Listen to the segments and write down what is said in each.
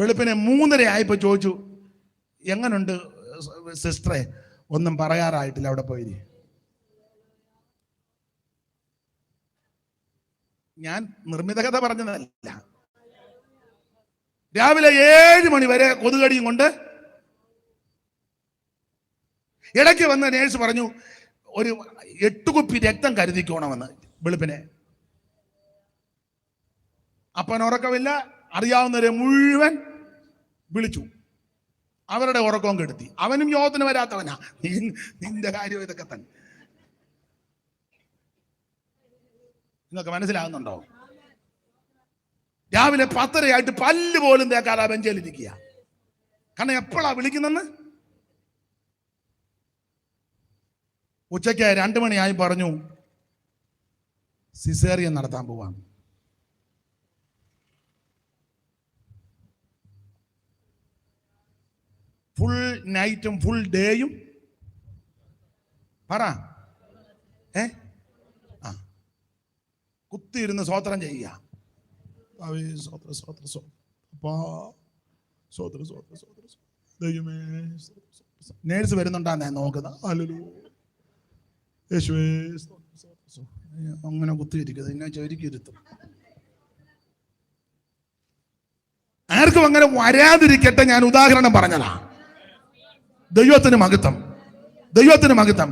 വെളുപ്പിനെ 3:30 ആയപ്പോൾ ചോദിച്ചു, എങ്ങനുണ്ട് സിസ്റ്ററെ? ഒന്നും പറയാറായിട്ടില്ല, അവിടെ പോയി. ഞാൻ നിർമ്മിത കഥ പറഞ്ഞതല്ല. രാവിലെ 7 മണി വരെ കൊതുകടിയും കൊണ്ട് ഇടയ്ക്ക് വന്ന നേഴ്സ് പറഞ്ഞു, ഒരു 8 കുപ്പി രക്തം കരുതിക്കോണമെന്ന്. വെളുപ്പിനെ അപ്പൻ ഉറക്കമില്ല, അറിയാവുന്നവരെ മുഴുവൻ വിളിച്ചു, അവരുടെ ഉറക്കവും കെടുത്തി. അവനും യോഗത്തിന് വരാത്തവനാ. നിന്റെ കാര്യം ഇതൊക്കെ തന്നെ. നിങ്ങൾക്ക് മനസ്സിലാകുന്നുണ്ടോ? രാവിലെ 10:30 പല്ല് പോലും തേക്കാതെ ബെഞ്ചിലിരിക്കുക. കാരണം എപ്പോഴാ വിളിക്കുന്നെന്ന്. ഉച്ചയ്ക്ക് 2 മണിയായി പറഞ്ഞു, സിസേറിയൻ നടത്താൻ പോവാണ്. ഫുൾ നൈറ്റും ഫുൾ ഡേയും പറ കുത്തിയിരുന്ന് സ്വോത്രം ചെയ്യുക. നേഴ്സ് വരുന്നുണ്ടാന്നേ നോക്കുന്നത്. അങ്ങനെ കുത്തിയിരിക്കുന്നത് ഇന്നെ ചൊരിക്കിരുത്തും. ആർക്കും അങ്ങനെ വരാതിരിക്കട്ടെ. ഞാൻ ഉദാഹരണം പറഞ്ഞതാ. ദൈവത്തിന് മഹത്വം, ദൈവത്തിന് മഹത്വം.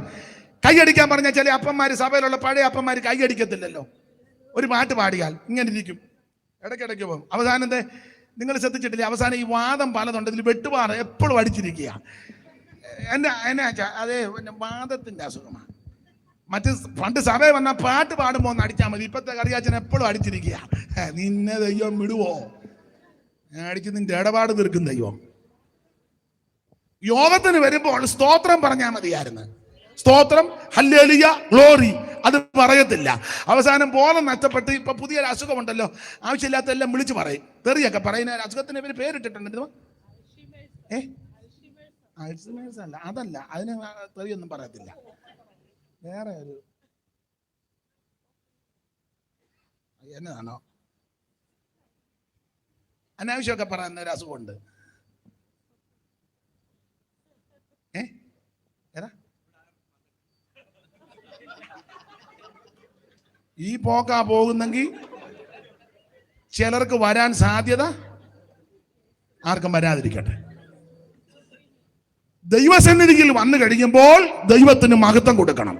കൈയടിക്കാൻ പറഞ്ഞാൽ ചില അപ്പന്മാര്, സഭയിലുള്ള പഴയ അപ്പന്മാര് കൈയടിക്കത്തില്ലല്ലോ. ഒരു പാട്ട് പാടിയാൽ ഇങ്ങനെ ഇരിക്കും, ഇടയ്ക്കിടയ്ക്ക് പോകും. അവസാനം നിങ്ങൾ ശ്രദ്ധിച്ചിട്ടില്ലേ, അവസാനം ഈ വാദം പലതുണ്ട്, ഇതിൽ വെട്ടുപാറ എപ്പോഴും അടിച്ചിരിക്കുക. എന്നാ അതേ വാദത്തിന്റെ അസുഖമാണ്. മറ്റ് പണ്ട് സഭയിൽ വന്നാൽ പാട്ട് പാടുമ്പോൾ ഒന്ന് അടിച്ചാൽ മതി. ഇപ്പത്തെ കറിയാച്ചൻ എപ്പോഴും അടിച്ചിരിക്കുക. നിന്നെ ദൈവം വിടുവോ? ഞാൻ അടിച്ച് നിന്റെ ഇടപാട് തീർക്കും ദൈവം. യോഗത്തിന് വരുമ്പോൾ സ്തോത്രം പറഞ്ഞാൽ മതിയായിരുന്നു. സ്തോത്രം, ഹല്ലേലൂയ, ഗ്ലോറി, അത് പറയത്തില്ല. അവസാനം ബോധം നഷ്ടപ്പെട്ട് ഇപ്പൊ പുതിയൊരു അസുഖമുണ്ടല്ലോ, ആവശ്യമില്ലാത്ത എല്ലാം വിളിച്ചു പറയും. തെറിയൊക്കെ പറയുന്ന അസുഖത്തിന് ഇവര് പേരിട്ടിട്ടുണ്ട്. അൾസൈമേഴ്സ് അല്ല, അതല്ല, അതിന് തെറിയൊന്നും പറയത്തില്ല. വേറെ ഒരു എന്നതാണോ അനാവശ്യമൊക്കെ പറയുന്ന ഒരു അസുഖമുണ്ട്. ഈ പോക്കാ പോകുന്നെങ്കിൽ ചിലർക്ക് വരാൻ സാധ്യത, ആർക്കും വരാതിരിക്കട്ടെ. ദൈവസന്നിധിയിൽ വന്നു കഴിയുമ്പോൾ ദൈവത്തിന് മഹത്വം കൊടുക്കണം.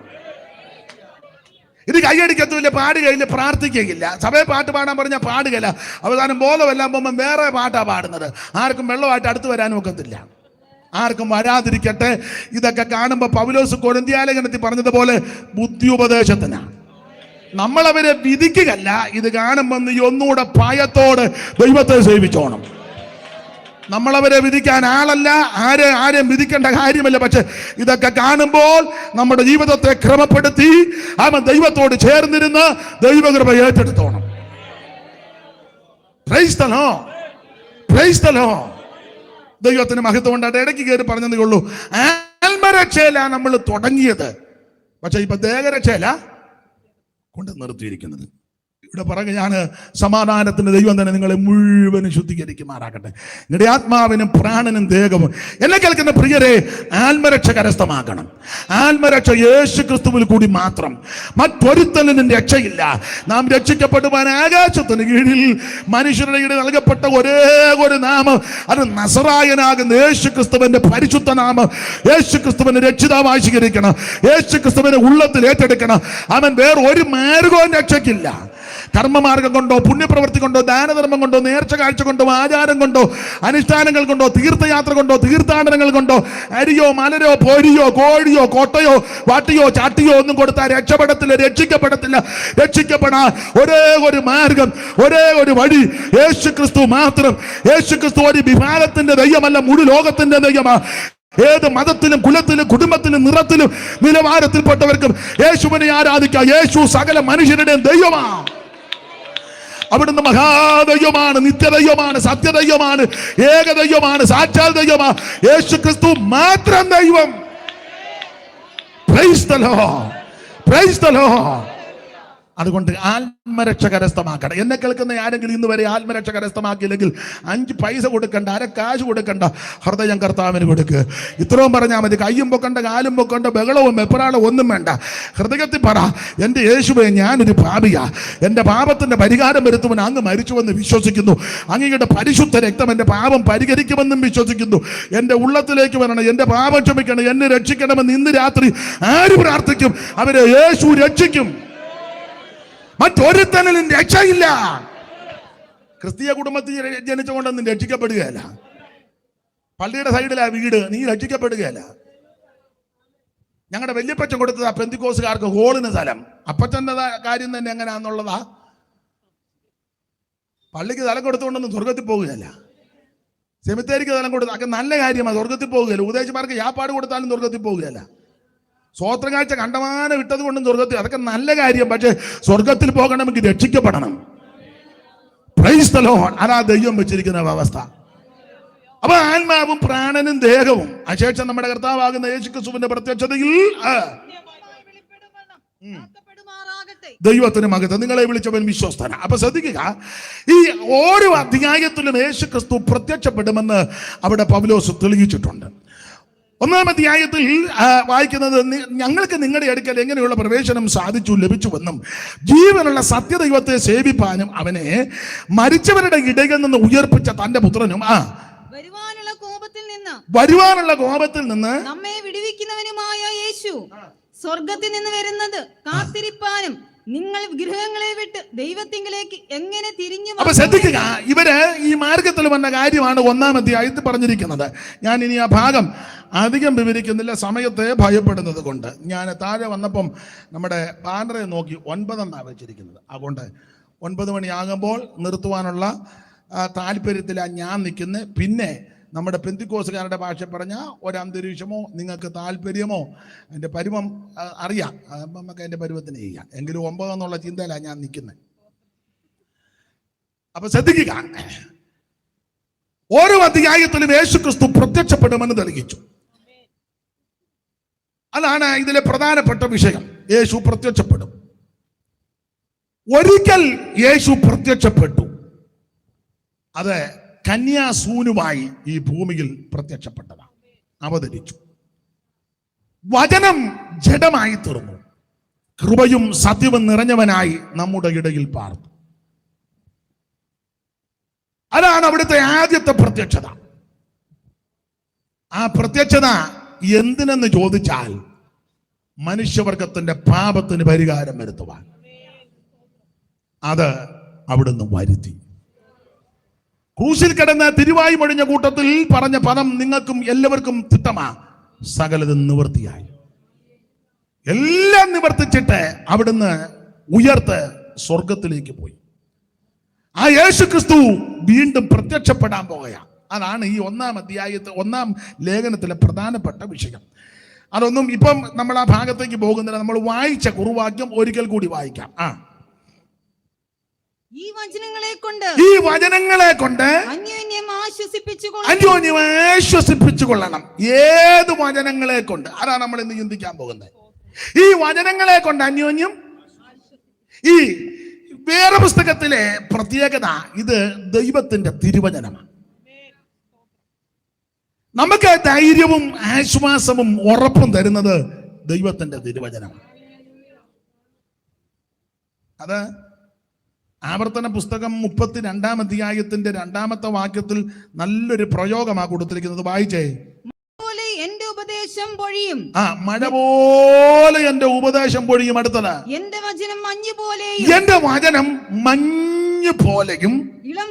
ഇത് കൈയടിക്കത്തുമില്ല, പാടുകയില്ല, പ്രാർത്ഥിക്കുകയില്ല. സഭയെ പാട്ട് പാടാൻ പറഞ്ഞാൽ പാടുകയില്ല. അവസാനം ബോധമെല്ലാം പോകുമ്പോൾ വേറെ പാട്ടാ പാടുന്നത്. ആർക്കും വെള്ളമായിട്ട് അടുത്ത് വരാനും ഒക്കത്തില്ല. ആർക്കും വരാതിരിക്കട്ടെ. ഇതൊക്കെ കാണുമ്പോൾ പൗലോസ് കൊരിന്ത്യലേഖനത്തിൽ പറഞ്ഞതുപോലെ ബുദ്ധി ഉപദേശത്തിനാണ്. നമ്മളവരെ വിധിക്കുകയല്ല. ഇത് കാണുമ്പോൾ നീ ഒന്നുകൂടെ ഭയത്തോട് ദൈവത്തെ സേവിച്ചോണം. നമ്മളവരെ വിധിക്കാൻ ആളല്ല, ആരെയും വിധിക്കേണ്ട കാര്യമല്ല. പക്ഷെ ഇതൊക്കെ കാണുമ്പോൾ നമ്മുടെ ജീവിതത്തെ ക്രമപ്പെടുത്തി അവൻ ദൈവത്തോട് ചേർന്നിരുന്ന് ദൈവകൃപ ഏറ്റെടുത്തോണം. Praise the Lord, praise the Lord. ദൈവത്തിന് മഹത്വം ഉണ്ടായിട്ട് ഇടയ്ക്ക് കയറി പറഞ്ഞതേ ഉള്ളൂ. ആത്മരക്ഷയില നമ്മൾ തുടങ്ങിയത്, പക്ഷെ ഇപ്പൊ ദേഹരക്ഷയില കൊണ്ട് നിർത്തിയിരിക്കുന്നത്. ഇവിടെ പറഞ്ഞ ഞാൻ സമാധാനത്തിന് ദൈവം തന്നെ നിങ്ങളെ മുഴുവനും ശുദ്ധീകരിക്കുമാറാകട്ടെ. നിങ്ങളുടെ ആത്മാവിനും പ്രാണനും ദേഹവും. എന്നെ കേൾക്കുന്ന പ്രിയരെ, ആത്മരക്ഷ കരസ്ഥമാക്കണം. ആത്മരക്ഷ യേശു ക്രിസ്തുവിൽ കൂടി മാത്രം, മറ്റൊരുത്തനും രക്ഷയില്ല. നാം രക്ഷിക്കപ്പെടുവാൻ ആകാശത്തിന് കീഴിൽ മനുഷ്യരുടെ ഇടയിൽ നൽകപ്പെട്ട ഒരേ ഒരു നാമം, അത് നസറായനാകുന്ന യേശു ക്രിസ്തുവിന്റെ പരിശുദ്ധ നാമം. യേശു ക്രിസ്തുവിനെ രക്ഷിതാവായി സ്വീകരിക്കണം. യേശു ക്രിസ്തുവിനെ ഉള്ളത്തിൽ ഏറ്റെടുക്കണം. അവൻ വേറെ ഒരു മാർഗവും രക്ഷയ്ക്കില്ല. കർമ്മമാർഗം കൊണ്ടോ, പുണ്യപ്രവൃത്തി കൊണ്ടോ, ദാനധർമ്മം കൊണ്ടോ, നേർച്ച കാഴ്ച കൊണ്ടോ, ആചാരം കൊണ്ടോ, അനുഷ്ഠാനങ്ങൾ കൊണ്ടോ, തീർത്ഥയാത്ര കൊണ്ടോ, തീർത്ഥാടനങ്ങൾ കൊണ്ടോ, അരിയോ മലരോ പൊരിയോ കോഴിയോ കോട്ടയോ വാട്ടിയോ ചാട്ടിയോ ഒന്നും കൊടുത്താൽ രക്ഷപ്പെടത്തില്ല, രക്ഷിക്കപ്പെടത്തില്ല. രക്ഷിക്കപ്പെടാൻ ഒരേ ഒരു മാർഗം, ഒരേ ഒരു വഴി, യേശു ക്രിസ്തു മാത്രം. യേശു ക്രിസ്തു ഒരു വിഭാഗത്തിന്റെ ദൈവമല്ല, മുഴു ലോകത്തിന്റെ ദൈവമാണ്. ഏത് മതത്തിലും കുലത്തിലും കുടുംബത്തിലും നിറത്തിലും നിലവാരത്തിൽപ്പെട്ടവർക്കും യേശുവിനെ ആരാധിക്കാം. യേശു സകല മനുഷ്യരുടെയും ദൈവമാണ്. അവിടുന്ന് മഹാദൈവമാണ്, നിത്യദൈവമാണ്, സത്യദൈവമാണ്, ഏകദൈവമാണ്, സാക്ഷാൽ ദൈവമാണ്. യേശു ക്രിസ്തു മാത്രം ദൈവം. Price the Lord, praise the Lord. അതുകൊണ്ട് ആത്മരക്ഷ കരസ്ഥമാക്കണം. എന്നെ കേൾക്കുന്ന ആരെങ്കിലും ഇന്ന് വരെ ആത്മരക്ഷ കരസ്ഥമാക്കിയില്ലെങ്കിൽ 5 പൈസ കൊടുക്കണ്ട, 1 കാശ് കൊടുക്കണ്ട, ഹൃദയം കർത്താവിന് കൊടുക്കുക. ഇത്രയും പറഞ്ഞാൽ മതി. കയ്യും പൊക്കണ്ട, കാലും പൊക്കണ്ട, ബഹളവും വെപ്രാളവും ഒന്നും വേണ്ട. ഹൃദയത്തിൽ പറ, എൻ്റെ യേശുവേ, ഞാനൊരു പാപിയാ, എൻ്റെ പാപത്തിന്റെ പരിഹാരം വരുത്തുവാൻ അങ്ങ് മരിച്ചുവെന്ന് വിശ്വസിക്കുന്നു. അങ്ങയുടെ പരിശുദ്ധ രക്തം എൻ്റെ പാപം പരിഹരിക്കുമെന്നും വിശ്വസിക്കുന്നു. എൻ്റെ ഉള്ളത്തിലേക്ക് വരണം, എൻ്റെ പാപം ക്ഷമിക്കണം, എന്നെ രക്ഷിക്കണമെന്ന് ഇന്ന് രാത്രി ആര് പ്രാർത്ഥിക്കും അവരെ യേശു രക്ഷിക്കും. മറ്റൊരുത്തനും രക്ഷയില്ല. ക്രിസ്തീയ കുടുംബത്തിൽ ജനിച്ചുകൊണ്ടൊന്നും രക്ഷിക്കപ്പെടുകയല്ല. പള്ളിയുടെ സൈഡിലാ വീട്, നീ രക്ഷിക്കപ്പെടുകയല്ല. ഞങ്ങളുടെ വല്യപ്പച്ചൻ കൊടുത്തതാ പെന്തിക്കോസുകാർക്ക് ഹോളിന് സ്ഥലം. അപ്പച്ചൻ്റെ കാര്യം തന്നെ എങ്ങനെയാന്നുള്ളതാ. പള്ളിക്ക് സ്ഥലം കൊടുത്തുകൊണ്ടൊന്നും സ്വർഗത്തിൽ പോകുകയല്ല. സെമിത്തേരിക്ക് സ്ഥലം കൊടുത്ത അതൊക്കെ നല്ല കാര്യമാണ്, സ്വർഗത്തിൽ പോകുകയല്ല. ഉപദേശമാർക്ക് യാപ്പാട് കൊടുത്താലും സ്വർഗത്തിൽ പോകുകയല്ല. സ്വോത്രകാഴ്ച കണ്ടമാനം ഇട്ടത് കൊണ്ടും സ്വർഗത്തിൽ, അതൊക്കെ നല്ല കാര്യം. പക്ഷെ സ്വർഗത്തിൽ പോകണമെങ്കിൽ രക്ഷിക്കപ്പെടണം. Price the Lord. അതാ ദൈവം വെച്ചിരിക്കുന്ന വ്യവസ്ഥ. അപ്പൊ ആത്മാവും പ്രാണനും ദേഹവും അശേഷം നമ്മുടെ കർത്താവാകുന്ന യേശുക്രിസ്തുവിന്റെ പ്രത്യക്ഷതയിൽ ദൈവത്തിന് മകത്ത് നിങ്ങളെ വിളിച്ചവൻ വിശ്വസ്തന. അപ്പൊ ശ്രദ്ധിക്കുക, ഈ ഓരോ അധ്യായത്തിലും യേശുക്രിസ്തു പ്രത്യക്ഷപ്പെടുമെന്ന് അവിടെ പൗലോസ് തെളിയിച്ചിട്ടുണ്ട്. 1-ാം അധ്യായത്തിൽ വായിക്കുന്നത്, ഞങ്ങൾക്ക് നിങ്ങളുടെ അടുക്കൽ എങ്ങനെയുള്ള പ്രവേശനം ലഭിച്ചുവെന്നും ജീവനുള്ള സത്യദൈവത്തെ സേവിപ്പാനും അവനെ മരിച്ചവരുടെ ഇടയിൽ നിന്ന് ഉയർപ്പിച്ച തന്റെ പുത്രനും വരുവാനുള്ള കോപത്തിൽ നിന്ന് നമ്മെ വിടുവിക്കുന്നവനുമായ യേശു സ്വർഗത്തിൽ നിന്ന് വരുന്നത് കാത്തിരിപ്പാനും നിങ്ങൾ ഗൃഹങ്ങളെ വിട്ട് ദൈവത്തിങ്കിലേക്ക് എങ്ങനെ തിരിഞ്ഞു. അപ്പൊ ശ്രദ്ധിക്കുക, ഇവര് ഈ മാർഗത്തിൽ വന്ന കാര്യമാണ് 1-ാം അധ്യായത്തിൽ പറഞ്ഞിരിക്കുന്നത്. ഞാൻ ഇനി ആ ഭാഗം അധികം വിവരിക്കുന്നില്ല, സമയത്തെ ഭയപ്പെടുന്നത് കൊണ്ട്. ഞാൻ താഴെ വന്നപ്പം നമ്മുടെ ബാനറെ നോക്കി 9 എന്നാണ് വെച്ചിരിക്കുന്നത്. അതുകൊണ്ട് 9 മണിയാകുമ്പോൾ നിർത്തുവാനുള്ള താല്പര്യത്തിലാണ് ഞാൻ നിൽക്കുന്നത്. പിന്നെ നമ്മുടെ പെന്തിക്കോസുകാരുടെ ഭാഷ പറഞ്ഞ ഒരന്തരീക്ഷമോ നിങ്ങൾക്ക് താല്പര്യമോ അതിൻ്റെ പരുവം അറിയാം, നമുക്ക് അതിൻ്റെ പരുവത്തിന് ചെയ്യാം. എങ്കിലും 9 എന്നുള്ള ചിന്തയിലാണ് ഞാൻ നിൽക്കുന്നത്. അപ്പൊ ശ്രദ്ധിക്കുക, ഓരോ അധ്യായത്തിലും യേശുക്രിസ്തു പ്രത്യക്ഷപ്പെടുമെന്ന് തെളിയിച്ചു. അതാണ് ഇതിലെ പ്രധാനപ്പെട്ട വിഷയം. യേശു പ്രത്യക്ഷപ്പെടും. ഒരിക്കൽ യേശു പ്രത്യക്ഷപ്പെട്ടു. അത് കന്യാസൂനുമായി ഈ ഭൂമിയിൽ പ്രത്യക്ഷപ്പെട്ടതാണ്, അവതരിച്ചു. വചനം ജഡമായി തീർന്നു, കൃപയും സത്യവും നിറഞ്ഞവനായി നമ്മുടെ ഇടയിൽ പാർന്നു. അതാണ് അവിടുത്തെ ആദ്യത്തെ പ്രത്യക്ഷത. ആ പ്രത്യക്ഷത എന്തിനെന്ന് ചോദിച്ചാൽ മനുഷ്യവർഗത്തിന്റെ പാപത്തിന് പരിഹാരം വരുത്തുവാൻ. അത് അവിടുന്ന് വരുത്തി. ക്രൂശിൽ കിടന്ന് തിരുവായി മൊഴിഞ്ഞ കൂട്ടത്തിൽ പറഞ്ഞ പദം നിങ്ങൾക്കും എല്ലാവർക്കും തിട്ടമാ, സകലതും നിവൃത്തിയായി. എല്ലാം നിവർത്തിച്ചിട്ട് അവിടുന്ന് ഉയർത്ത് സ്വർഗത്തിലേക്ക് പോയി. ആ യേശുക്രിസ്തു വീണ്ടും പ്രത്യക്ഷപ്പെടാൻ പോകുകയാണ്. അതാണ് ഈ 1-ാം അധ്യായത്തിൽ 1-ാം ലേഖനത്തിലെ പ്രധാനപ്പെട്ട വിഷയം. അതൊന്നും ഇപ്പം നമ്മൾ ആ ഭാഗത്തേക്ക് പോകുന്നില്ല. നമ്മൾ വായിച്ച കുറുവാക്യം ഒരിക്കൽ കൂടി വായിക്കാം. ഈ വചനങ്ങളെ കൊണ്ട് അന്യോന്യം ആശ്വസിപ്പിച്ചുകൊള്ളണം. ഏത് വചനങ്ങളെ കൊണ്ട്? അതാണ് നമ്മൾ ഇന്ന് ചിന്തിക്കാൻ പോകുന്നത്. ഈ വചനങ്ങളെ കൊണ്ട് അന്യോന്യം. ഈ വേറെ പുസ്തകത്തിലെ പ്രത്യേകത, ഇത് ദൈവത്തിന്റെ തിരുവചനമാണ്. നമുക്ക് ധൈര്യവും ആശ്വാസവും ഉറപ്പും തരുന്നത് ദൈവത്തിന്റെ തിരുവചനമാണ്. അത് ആവർത്തന പുസ്തകം 32-ാം അധ്യായത്തിന്റെ 2-ാമത്തെ വാക്യത്തിൽ നല്ലൊരു പ്രയോഗമാണ് കൊടുത്തിരിക്കുന്നത്. വായിച്ചേ. എന്റെ ഉപദേശം പൊഴിയും. മഴ പോലെ എന്റെ ഉപദേശം പൊഴിയും. അടുത്തത്, എന്റെ വചനം മഞ്ഞ് പോലെയും ഇളം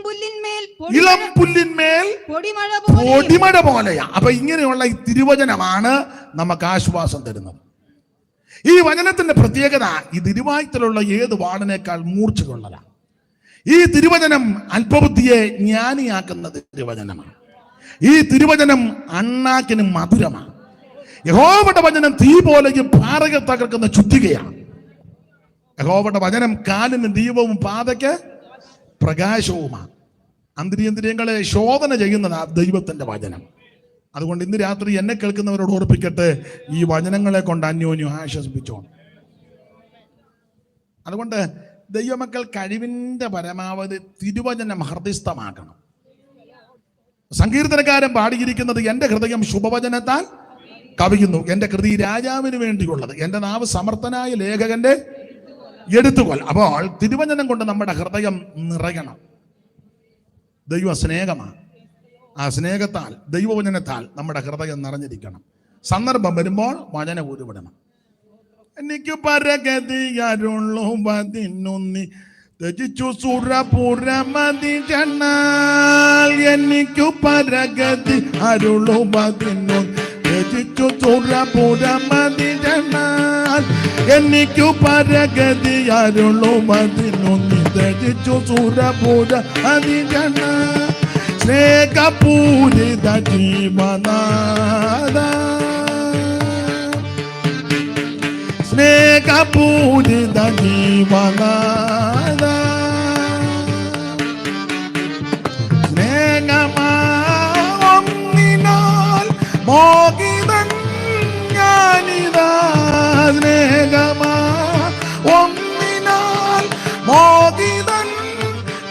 പുല്ലിന്മേൽ പൊടിമഴ പോലെയാ. അപ്പൊ ഇങ്ങനെയുള്ള ഈ തിരുവചനമാണ് നമുക്ക് ആശ്വാസം തരുന്നത്. ഈ വചനത്തിന്റെ പ്രത്യേകത, ഈ തിരുവായ്ത്തലുള്ള ഏത് വാളിനേക്കാൾ മൂർച്ചയുള്ളതാണ്. ഈ തിരുവചനം അല്പബുദ്ധിയെ ജ്ഞാനിയാക്കുന്ന തിരുവചനമാണ്. ഈ തിരുവചനം അണ്ണാക്കിന് മധുരമാണ്. യഹോവയുടെ വചനം തീ പോലെയും പാറകൾ തകർക്കുന്ന ചുറ്റികയാണ്. യഹോവയുടെ വചനം കാലിന് ദീപവും പാതയ്ക്ക് പ്രകാശവുമാണ്. അന്തരീന്ദ്രിയങ്ങളെ ശോധന ചെയ്യുന്നതാണ് ദൈവത്തിന്റെ വചനം. അതുകൊണ്ട് ഇന്ന് രാത്രി എന്നെ കേൾക്കുന്നവരോട് ഓർപ്പിക്കട്ടെ, ഈ വചനങ്ങളെ കൊണ്ട് അന്യോന്യം ആശ്വസിപ്പിച്ചോണം. അതുകൊണ്ട് ദൈവമക്കൾ കഴിവിൻ്റെ പരമാവധി തിരുവചനം ഹൃദയസ്ഥമാക്കണം. സങ്കീർത്തനക്കാരൻ പാടിയിരിക്കുന്നത്, എൻ്റെ ഹൃദയം ശുഭവചനത്താൽ കവിയുന്നു, എൻ്റെ കൃതി രാജാവിന് വേണ്ടിയുള്ളത്, എൻ്റെ നാവ് സമർത്ഥനായ ലേഖകന്റെ എഴുത്തുകൊൽ. അപ്പോൾ തിരുവചനം കൊണ്ട് നമ്മുടെ ഹൃദയം നിറയണം. ദൈവ സ്നേഹമാണ്. ആ സ്നേഹത്താൽ, ദൈവവചനത്താൽ നമ്മുടെ ഹൃദയം നിറഞ്ഞിരിക്കണം. സന്ദർഭം വരുമ്പോൾ വചനം ഉരുവിടണം. എനിക്ക് പരഗതി അരുളുവതിനുന്നി രചിച്ചു സുരപുരമതി ജന്നാൽ. എനിക്കു പരഗതി അരുളുവതിനുന്നി രചിച്ചു സുരപുരമതി ജന്നാൽ. എനിക്കു പരഗതി അരുളുവതിനുന്നി രചിച്ചു സുരപുരമതി ജന്നാൽ. സ്നേഹപൂരിത ജീവനാദ, സ്നേഹപൂരിത ജീവനാദ, സ്നേഹമാൽ മോഹിതൻ ഞാനിതാ. സ്നേഹമാൽ മോഹിതൻ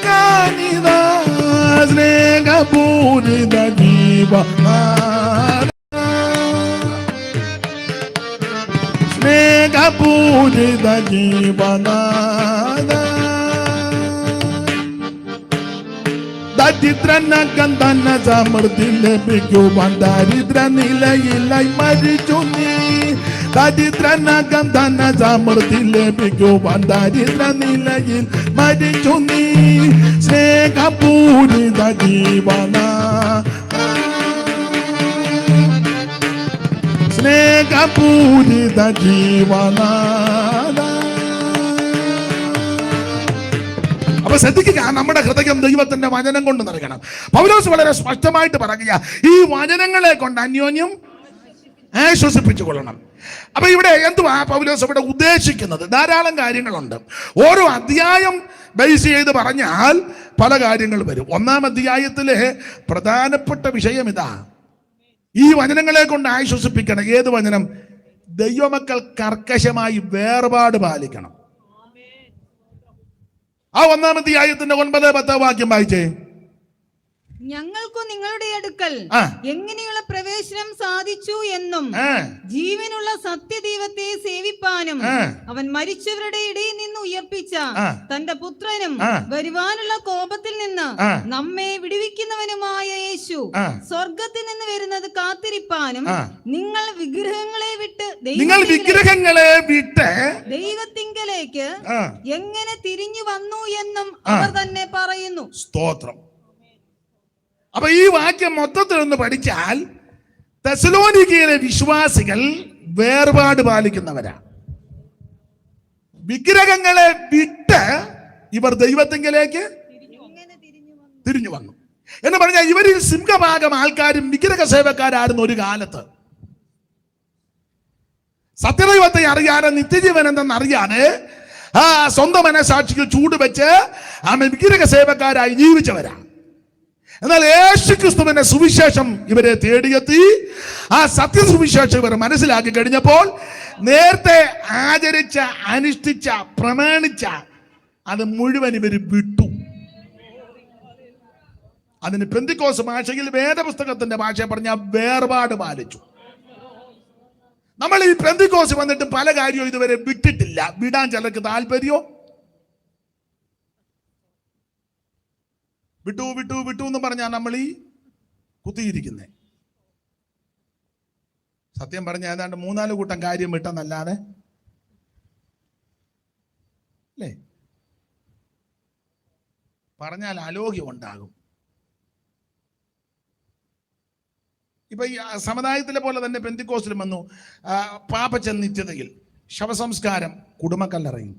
ഞാനിതാ. സ്നേഹപൂരിത ജീവനാദ, സ്നേഹപൂരിത ജീവനാദ. ദരിദ്രനകം തന്നെ സമൃദ്ധി ലഭിക്കുവാൻ ദരിദ്ര നിലയിലായി മരിച്ചു നീ. ദരിദ്രനകം തന്നെ സമൃദ്ധി ലഭിക്കുവാൻ ദരിദ്ര നിലയിൽ മരിച്ചു നീ. സ്നേഹപൂരിത ജീവനാദ, സ്നേഹപൂരിത ജീവനാദ. അപ്പൊ ശ്രദ്ധിക്കുക, നമ്മുടെ ഹൃദയം ദൈവത്തിന്റെ വചനം കൊണ്ട് നിറയണം. പൗലോസ് വളരെ സ്പഷ്ടമായിട്ട് പറയുക, ഈ വചനങ്ങളെ കൊണ്ട് അന്യോന്യം ആശ്വസിപ്പിച്ചു കൊള്ളണം. അപ്പൊ ഇവിടെ എന്തുവാ പൗലോസ് ഇവിടെ ഉദ്ദേശിക്കുന്നത്? ധാരാളം കാര്യങ്ങളുണ്ട്. ഓരോ അധ്യായം ബേസ് ചെയ്ത് പറഞ്ഞാൽ പല കാര്യങ്ങൾ വരും. 1-ാം അധ്യായത്തിലെ പ്രധാനപ്പെട്ട വിഷയം ഇതാ, ഈ വചനങ്ങളെ കൊണ്ട് ആശ്വസിപ്പിക്കണം. ഏത് വചനം? ദൈവമക്കൾ കർക്കശമായി വേർപാട് പാലിക്കണം. ആ 1-ാം അധ്യായത്തിന്റെ 9-10 വാക്യം വായിച്ചേ. ഞങ്ങൾക്കു നിങ്ങളുടെ അടുക്കൽ എങ്ങനെയുള്ള പ്രവേശനം സാധിച്ചു എന്നും ജീവനുള്ള സത്യദൈവത്തെ സേവിപ്പാനും അവൻ മരിച്ചവരുടെ ഇടയിൽ നിന്ന് ഉയർപ്പിച്ച തന്റെ പുത്രനും വരുവാനുള്ള കോപത്തിൽ നിന്ന് നമ്മെ വിടുവിക്കുന്നവനുമായ യേശു സ്വർഗത്തിൽ നിന്ന് വരുന്നത് കാത്തിരിപ്പാനും നിങ്ങൾ വിഗ്രഹങ്ങളെ വിട്ട് ദൈവത്തിങ്കലേക്ക് എങ്ങനെ തിരിഞ്ഞു വന്നു എന്നും അവർ തന്നെ പറയുന്നു. സ്തോത്രം. അപ്പൊ ഈ വാക്യം മൊത്തത്തിൽ ഒന്ന് പഠിച്ചാൽ തെസ്സലോനിക്കയിലെ വിശ്വാസികൾ വേർപാട് പാലിക്കുന്നവരാണ്. വിഗ്രഹങ്ങളെ വിട്ട് ഇവർ ദൈവത്തിങ്കലേക്ക് തിരിഞ്ഞു വന്നു എന്ന് പറഞ്ഞാൽ ഇവരിൽ സിംഹഭാഗം ആൾക്കാരും വിഗ്രഹ സേവക്കാരായിരുന്നു ഒരു കാലത്ത്. സത്യദൈവത്തെ അറിയാതെ, നിത്യജീവൻ എന്തെന്നറിയാതെ സ്വന്തം മനസാക്ഷിക്ക് ചൂട് വെച്ച് വിഗ്രഹ സേവക്കാരായി ജീവിച്ചവരാണ്. എന്നാൽ യേശുക്രിസ്തുവിന്റെ സുവിശേഷം ഇവരെ തേടിയെത്തി. ആ സത്യസുവിശേഷം ഇവർ മനസ്സിലാക്കി കഴിഞ്ഞപ്പോൾ നേരത്തെ ആചരിച്ച, അനുഷ്ഠിച്ച, പ്രമാണിച്ച അത് മുഴുവൻ ഇവർ വിട്ടു. അതിന് പെന്തിക്കോസ് ഭാഷയിൽ, വേദപുസ്തകത്തിന്റെ ഭാഷ പറഞ്ഞ വേർപാട് പാലിച്ചു. നമ്മൾ ഈ പെന്തിക്കോസ് വന്നിട്ട് പല കാര്യവും ഇതുവരെ വിട്ടിട്ടില്ല. വിടാൻ ചിലർക്ക് താല്പര്യമോ, വിട്ടു വിട്ടു വിട്ടു എന്ന് പറഞ്ഞാൽ നമ്മൾ ഈ കുത്തിയിരിക്കുന്നേ. സത്യം പറഞ്ഞ ഏതാണ്ട് 3-4 കൂട്ടം കാര്യം വിട്ടെന്നല്ലാതെ അല്ലേ, പറഞ്ഞാൽ അലോഗ്യം ഉണ്ടാകും. ഇപ്പൊ ഈ സമുദായത്തിലെ പോലെ തന്നെ പെന്തിക്കോസ്റ്റിലും വന്നു പാപച്ച നിത്യതയിൽ ശവസംസ്കാരം, കുടുംബക്കല്ലറയും.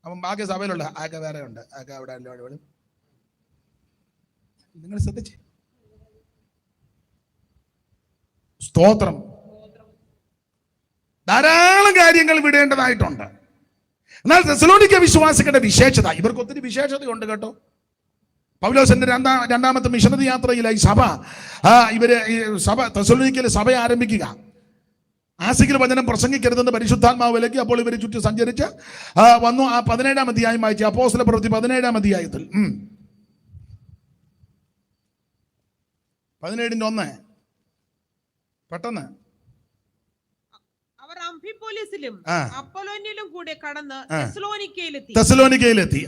അപ്പം ബാക്കി സഭയിലുള്ള ആകെ വേറെ ഉണ്ട്, ആകെ അവിടെ നിങ്ങൾ ശ്രദ്ധിച്ചേ. സ്തോത്രം. ധാരാളം കാര്യങ്ങൾ വിടേണ്ടതായിട്ടുണ്ട്. എന്നാൽ തെസ്സലോനിക്ക വിശ്വാസികളുടെ വിശേഷത, ഇവർക്ക് ഒത്തിരി വിശേഷതയുണ്ട് കേട്ടോ. പൗലോസിന്റെ രണ്ടാമത്തെ മിഷനറി യാത്രയിലായി സഭ തെസ്സലോനിക്കയിലെ സഭ ആരംഭിക്കുക. ആസിക്കൽ വചനം പ്രസംഗിക്കരുതെന്ന് പരിശുദ്ധാത്മാവ് വിലക്കി. അപ്പോൾ ഇവർ ചുറ്റി സഞ്ചരിച്ച് വന്നു. ആ 17-ാം അധ്യായം വായിച്ചു. അപ്പോസ്തല പ്രവൃത്തി 17-ാം അധ്യായത്തിൽ 17:1 പെട്ടെന്ന് അവർ അംഫിപോലിസിലും അപ്പൊലോന്യയിലും കൂടെ കടന്ന് തെസ്സലോനിക്കയിലെത്തി.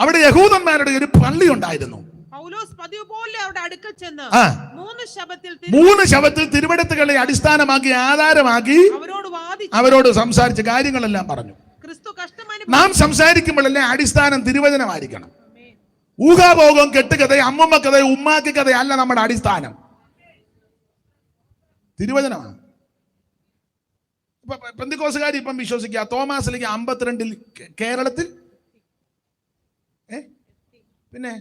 അവിടെ യഹൂദന്മാരുടെ ഒരു പള്ളി ഉണ്ടായിരുന്നു. പൗലോസ് പതിവ് പോലെ അവിടെ അടുക്കൽ ചെന്ന് 3 ശബത്തിൽ തിരുവെഴുത്തുകളെ അടിസ്ഥാനമാക്കി ആധാരമാക്കി അവരോട് സംസാരിച്ച കാര്യങ്ങളെല്ലാം പറഞ്ഞു. നാം സംസാരിക്കുമ്പോഴല്ലേ അടിസ്ഥാനം തിരുവചനമായിരിക്കണം. ഊഹാഭോഗം, കെട്ടുകഥ, അമ്മമ്മ കഥ, ഉമ്മാക്കി കഥ അല്ല നമ്മുടെ അടിസ്ഥാനം, തിരുവചനമാണ്. ഇപ്പൊ പെന്തിക്കോസുകാർ ഇപ്പം വിശ്വസിക്കുക തോമാസിലേക്ക് 52 കേരളത്തിൽ പിന്നെ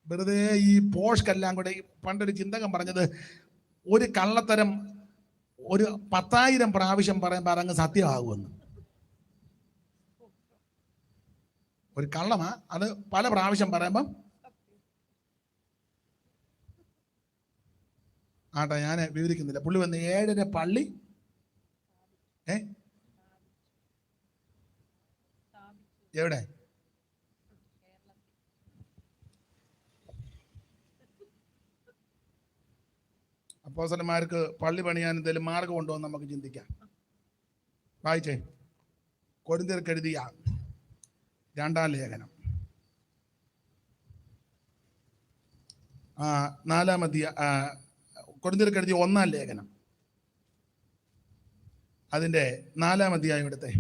വെറുതെ ഈ പോഷ്ക്കെല്ലാം കൂടെ. പണ്ടൊരു ചിന്തകൻ പറഞ്ഞത്, ഒരു കള്ളത്തരം ഒരു 10,000 പ്രാവശ്യം പറയുമ്പോൾ അങ്ങ് സത്യമാകുമെന്ന്. ഒരു കള്ളമാ, അത് പല പ്രാവശ്യം പറയുമ്പം ആട്ടെ ഞാൻ വിവരിക്കുന്നില്ല. പുള്ളി വന്ന് 7:30 പള്ളി എവിടെ അപ്പോസ്തലന്മാർക്ക് പള്ളി പണിയാൻ എന്തെങ്കിലും മാർഗമുണ്ടോ എന്ന് നമുക്ക് ചിന്തിക്കാം. വായിച്ചേ, കൊരിന്ത്യർക്ക് എഴുതിയ 2-ാം ലേഖനം 4-ാം അധ്യായം, കൊരിന്ത്യർക്ക് എഴുതിയ 1-ാം ലേഖനം അതിൻ്റെ 4-ാം അധ്യായം എടുത്തേ.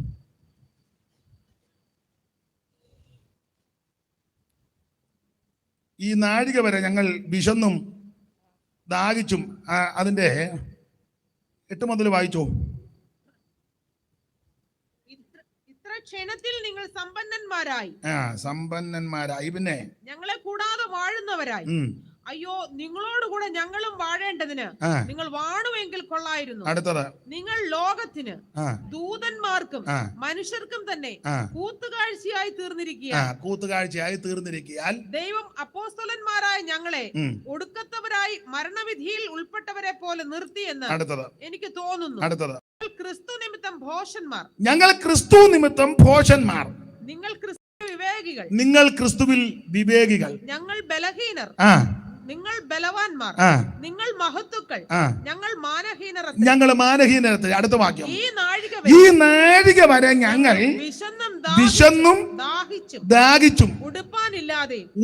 ഈ നാഴിക വരെ ഞങ്ങൾ വിശന്നും ദാഹിച്ചും, അതിൻ്റെ 8 മുതൽ വായിച്ചോ. ഇത്ര ക്ഷണത്തിൽ നിങ്ങൾ സമ്പന്നന്മാരായി, പിന്നെ ഞങ്ങളെ കൂടാതെ വാഴുന്നവരായി. അയ്യോ, നിങ്ങളോടുകൂടെ ഞങ്ങളും വാഴേണ്ടതിന് നിങ്ങൾ വാണുവെങ്കിൽ കൊള്ളായിരുന്നു. അടുത്തത്, നിങ്ങൾ ലോകത്തിന് ദൂതന്മാർക്കും മനുഷ്യർക്കും തന്നെ കൂത്തുകാഴ്ചയായി തീർന്നിരിക്കുകയാൽ ദൈവം അപ്പോസ്തലന്മാരായ ഞങ്ങളെ ഒടുക്കത്തവരായി മരണവിധിയിൽ ഉൾപ്പെട്ടവരെ പോലെ നിർത്തിയെന്ന് എനിക്ക് തോന്നുന്നു. അടുത്തത്, ക്രിസ്തു നിമിത്തം ഭോഷന്മാർ, ഞങ്ങൾ ക്രിസ്തു നിമിത്തം ഭോഷന്മാർ, നിങ്ങൾ ക്രിസ്തുവിൽ വിവേകികൾ, ഞങ്ങൾ ബലഹീനർ, നിങ്ങൾ ബലവാന്മാർ, നിങ്ങൾ മഹത്തുക്കൾ, ഞങ്ങൾ മാനഹീനർ. അടുത്ത വാക്യം, ഈ നാഴിക വരെ ഞങ്ങൾ വിശന്നും ദാഹിച്ചും